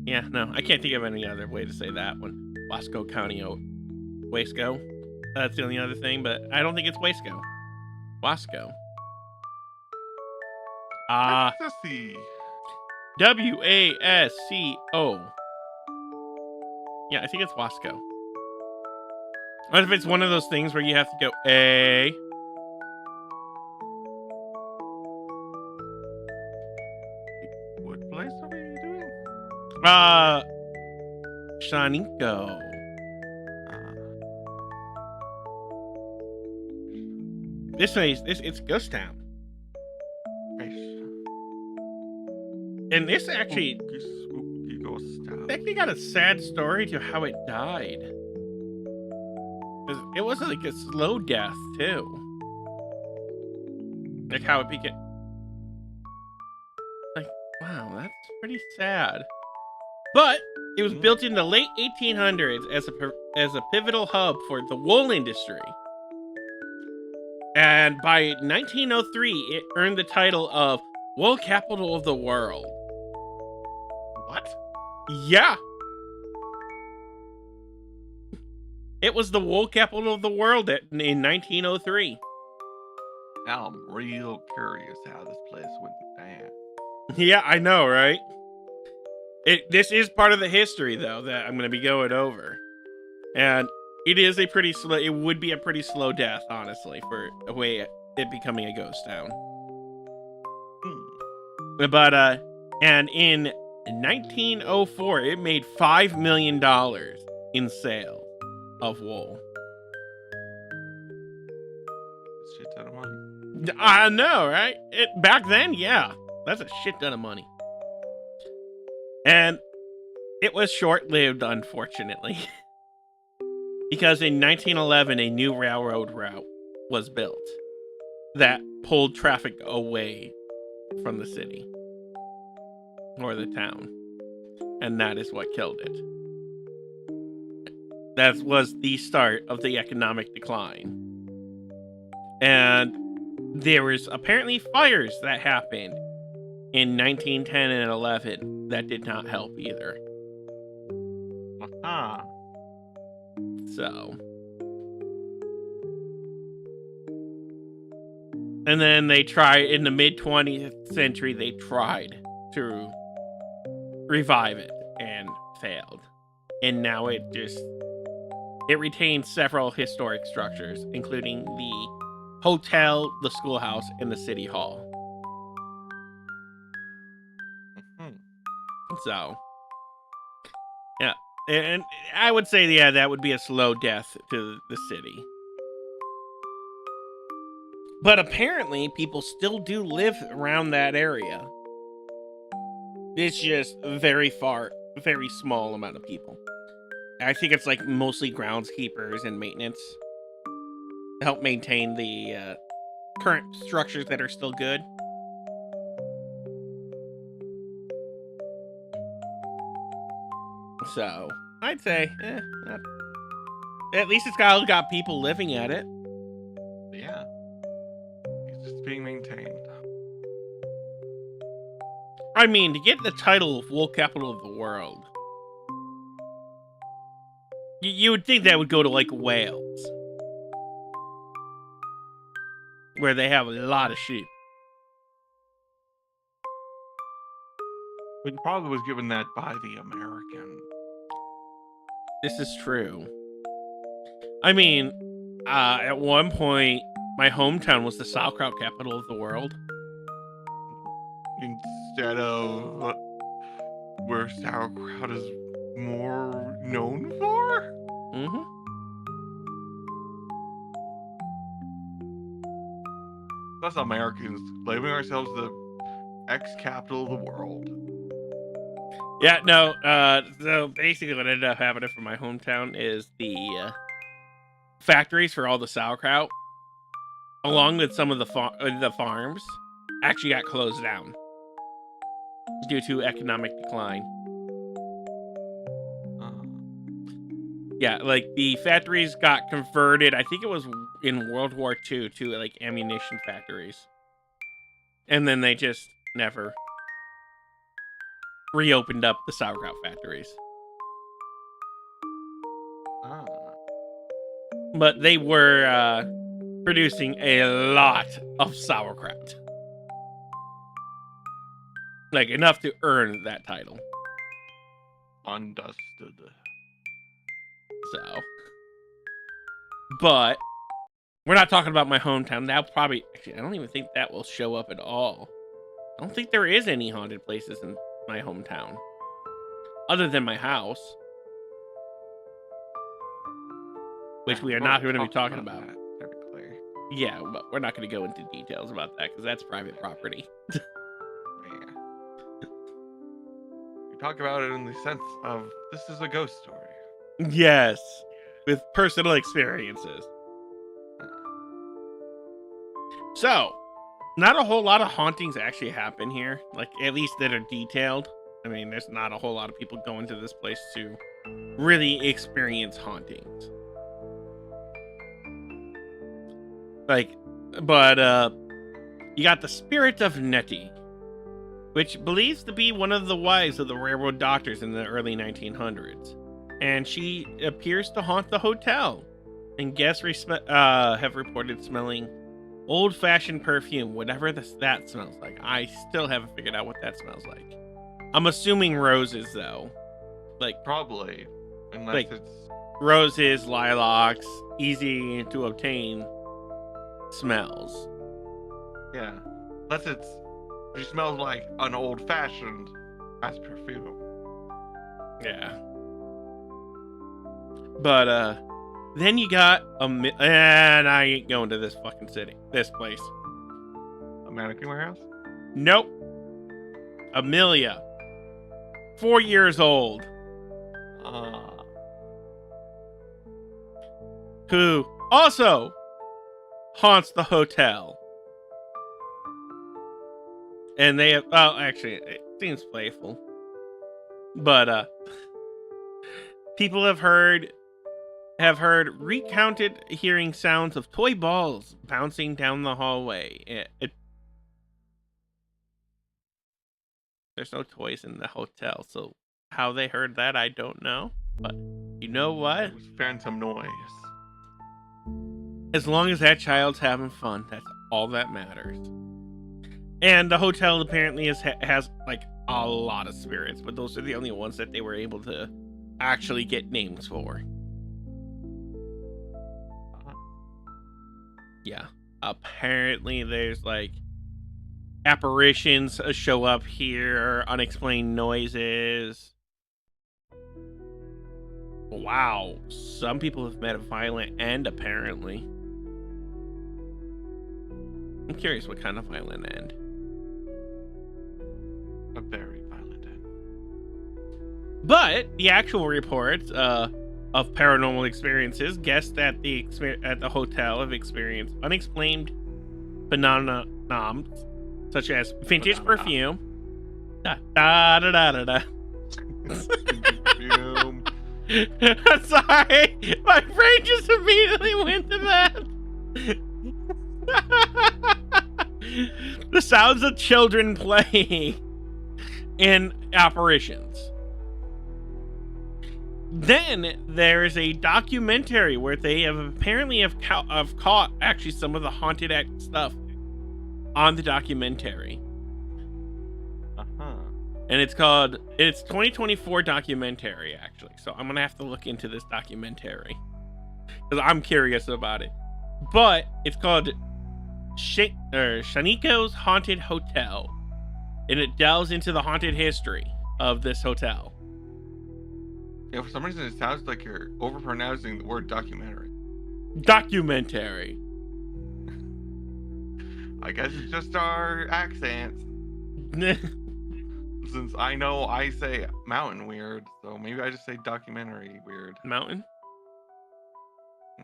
Yeah, no, I can't think of any other way to say that one. Wasco County, Wasco. That's the only other thing, but I don't think it's Wasco. Wasco. W-A-S-C-O. Yeah, I think it's Wasco. What if it's one of those things where you have to go A? What place are we doing? Shaniko. This place, it's Ghost Town. Nice. And this actually, Spooky Ghost Town. actually got a sad story to how it died. It was like a slow death, too. Like how it became. Like, wow, that's pretty sad. But it was built in the late 1800s as a pivotal hub for the wool industry. And by 1903, it earned the title of Wool Capital of the World. What? Yeah. It was the wool capital of the world in 1903. Now I'm real curious how this place went down. Yeah, I know, right? This is part of the history, though, that I'm going to be going over. And it is a pretty slow, it would be a pretty slow death, honestly, for a way it becoming a ghost town. But, and in 1904, it made $5 million in sales of wool. Shit ton of money. I know, right? Back then, yeah. That's a shit ton of money. And it was short-lived, unfortunately. Because in 1911, a new railroad route was built that pulled traffic away from the city or the town. And that is what killed it. That was the start of the economic decline. And there was apparently fires that happened in 1910 and 11 that did not help either. Uh-huh. So. And then they tried, in the mid-20th century, they tried to revive it and failed. And now it retains several historic structures, including the hotel, the schoolhouse, and the city hall. Mhm. So, yeah. And I would say, yeah, that would be a slow death to the city. But apparently, people still do live around that area. It's just very small amount of people. I think it's like mostly groundskeepers and maintenance to help maintain the current structures that are still good. So I'd say, at least it's got people living at it. Yeah. It's just being maintained. I mean, to get the title of wool capital of the world, you would think that would go to like Wales, where they have a lot of sheep. It probably was given that by the American. This is true. I mean, at one point, my hometown was the sauerkraut capital of the world. Instead of where sauerkraut is more known for? Mm-hmm. Us Americans blaming ourselves the ex-capital of the world. Yeah, no, so basically what ended up happening for my hometown is the factories for all the sauerkraut, along with some of the farms, actually got closed down due to economic decline. Yeah, like the factories got converted, I think it was in World War II, to like ammunition factories. And then they just never reopened up the sauerkraut factories. But they were producing a lot of sauerkraut. Like enough to earn that title. Understood. So. But we're not talking about my hometown. That probably, actually, I don't even think that will show up at all. I don't think there is any haunted places in my hometown. Other than my house. Which we are not going to be talking about. Typically. Yeah, but we're not going to go into details about that because that's private property. Yeah. We talk about it in the sense of this is a ghost story. Yes, with personal experiences. So, not a whole lot of hauntings actually happen here, like at least that are detailed. I mean, there's not a whole lot of people going to this place to really experience hauntings. Like, but you got the spirit of Nettie, which believes to be one of the wives of the railroad doctors in the early 1900s. And she appears to haunt the hotel. And guests have reported smelling old-fashioned perfume, whatever that smells like. I still haven't figured out what that smells like. I'm assuming roses, though. Like, probably. Unless like, it's roses, lilacs, easy to obtain smells. Yeah. Unless she smells like an old-fashioned ass perfume. Yeah. But, then you got and I ain't going to this fucking this place. A mannequin warehouse? Nope. Amelia. 4 years old. Who also haunts the hotel. And they have, well, actually, it seems playful. But, people have heard recounted hearing sounds of toy balls bouncing down the hallway. There's no toys in the hotel, so how they heard that, I don't know. But you know what? It was phantom noise. As long as that child's having fun, that's all that matters. And the hotel apparently has like a lot of spirits, but those are the only ones that they were able to actually get names for. Yeah. Apparently, there's like apparitions show up here, unexplained noises. Wow, some people have met a violent end, apparently. I'm curious what kind of violent end. A very violent end. But the actual reports of paranormal experiences guessed that at the hotel have experienced unexplained phenomena such as vintage perfume. Da da da da da da. Perfume. Sorry, my brain just immediately went to that. The sounds of children playing in apparitions. Then there is a documentary where they have apparently caught actually some of the haunted stuff on the documentary. And it's 2024 documentary, actually. So I'm going to have to look into this documentary because I'm curious about it. But it's called Shaniko's Haunted Hotel. And it delves into the haunted history of this hotel. Yeah, for some reason it sounds like you're overpronouncing the word documentary. Documentary. I guess it's just our accents. Since I know I say mountain weird, so maybe I just say documentary weird. Mountain?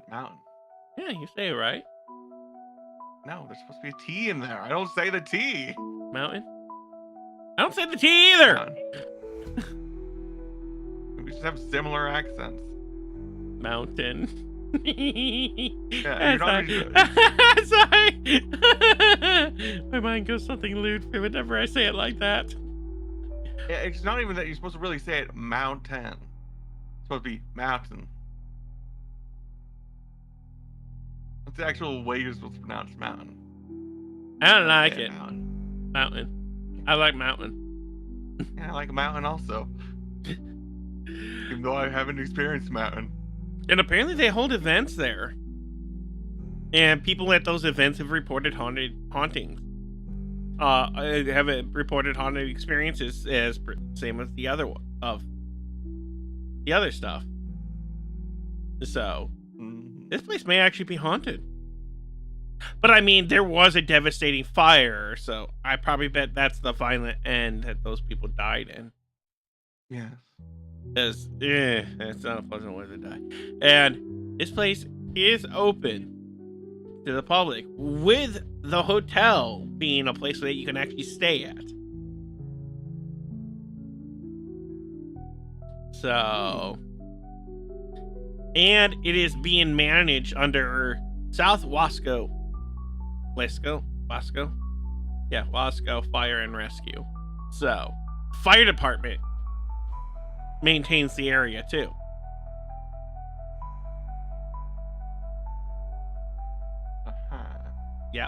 Mountain. Yeah, you say it right. No, there's supposed to be a T in there. I don't say the T. Mountain? I don't say the T either. Mountain. We just have similar accents. Mountain. Yeah, you're not Sorry. My mind goes something lewd whenever I say it like that. Yeah, it's not even that you're supposed to really say it mountain. It's supposed to be mountain. That's the actual way you're supposed to pronounce mountain. I don't like it. Mountain. Mountain. I like mountain. Yeah, I like a mountain also. Even though I haven't experienced mountain. And apparently they hold events there. And people at those events have reported hauntings. Have reported haunted experiences as same as the other one of the other stuff. So this place may actually be haunted. But I mean, there was a devastating fire, so I probably bet that's the violent end that those people died in. Yes. Because, it's not a pleasant way to die. And this place is open to the public, with the hotel being a place that you can actually stay at. So, and it is being managed under South Wasco Fire and Rescue. So, fire department maintains the area too. Yeah.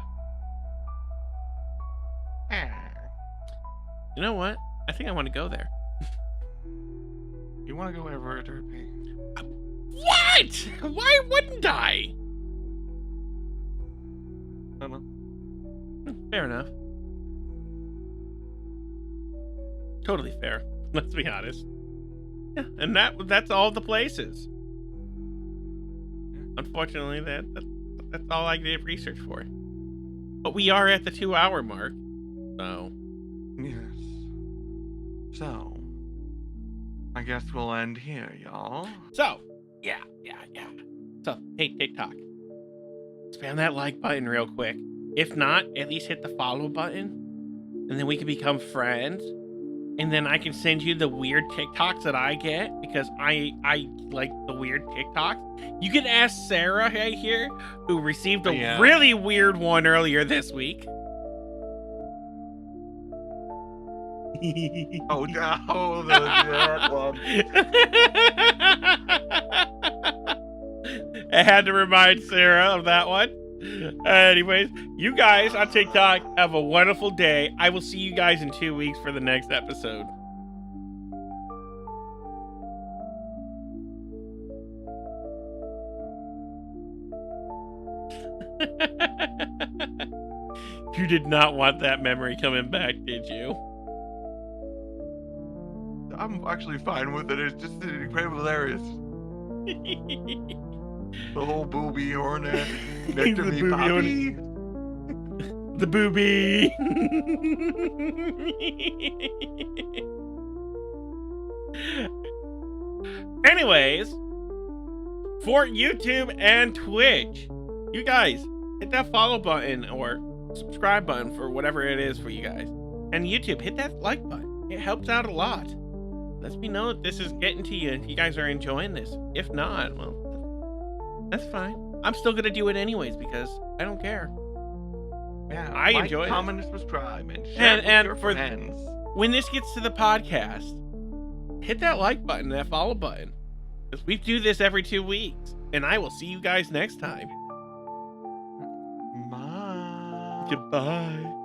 You know what? I think I want to go there. You want to go wherever it be? What? Why wouldn't I? I don't know. Fair enough. Totally fair. Let's be honest. Yeah, and that's all the places. Unfortunately, that's all I did research for. But we are at the 2-hour mark, so. Yes. So, I guess we'll end here, y'all. So, yeah. So, hey, TikTok. Spam that like button real quick. If not, at least hit the follow button. And then we can become friends. And then I can send you the weird TikToks that I get, because I like the weird TikToks. You can ask Sarah right here, who received a really weird one earlier this week. Oh no, that one. I had to remind Sarah of that one. Anyways, you guys on TikTok have a wonderful day. I will see you guys in 2 weeks for the next episode. You did not want that memory coming back, did you? I'm actually fine with it. It's just incredibly hilarious. The whole booby ornament next to The me, booby Poppy. The booby. Anyways, for YouTube and Twitch, you guys hit that follow button or subscribe button for whatever it is for you guys. And YouTube, hit that like button. It helps out a lot. Lets me know that this is getting to you if you guys are enjoying this. If not, well, that's fine. I'm still gonna do it anyways because I don't care. Yeah, I like, enjoy it. comment, and subscribe, and share it with And your for friends. when this gets to the podcast, hit that like button, that follow button. Because we do this every 2 weeks. And I will see you guys next time. Bye. Goodbye.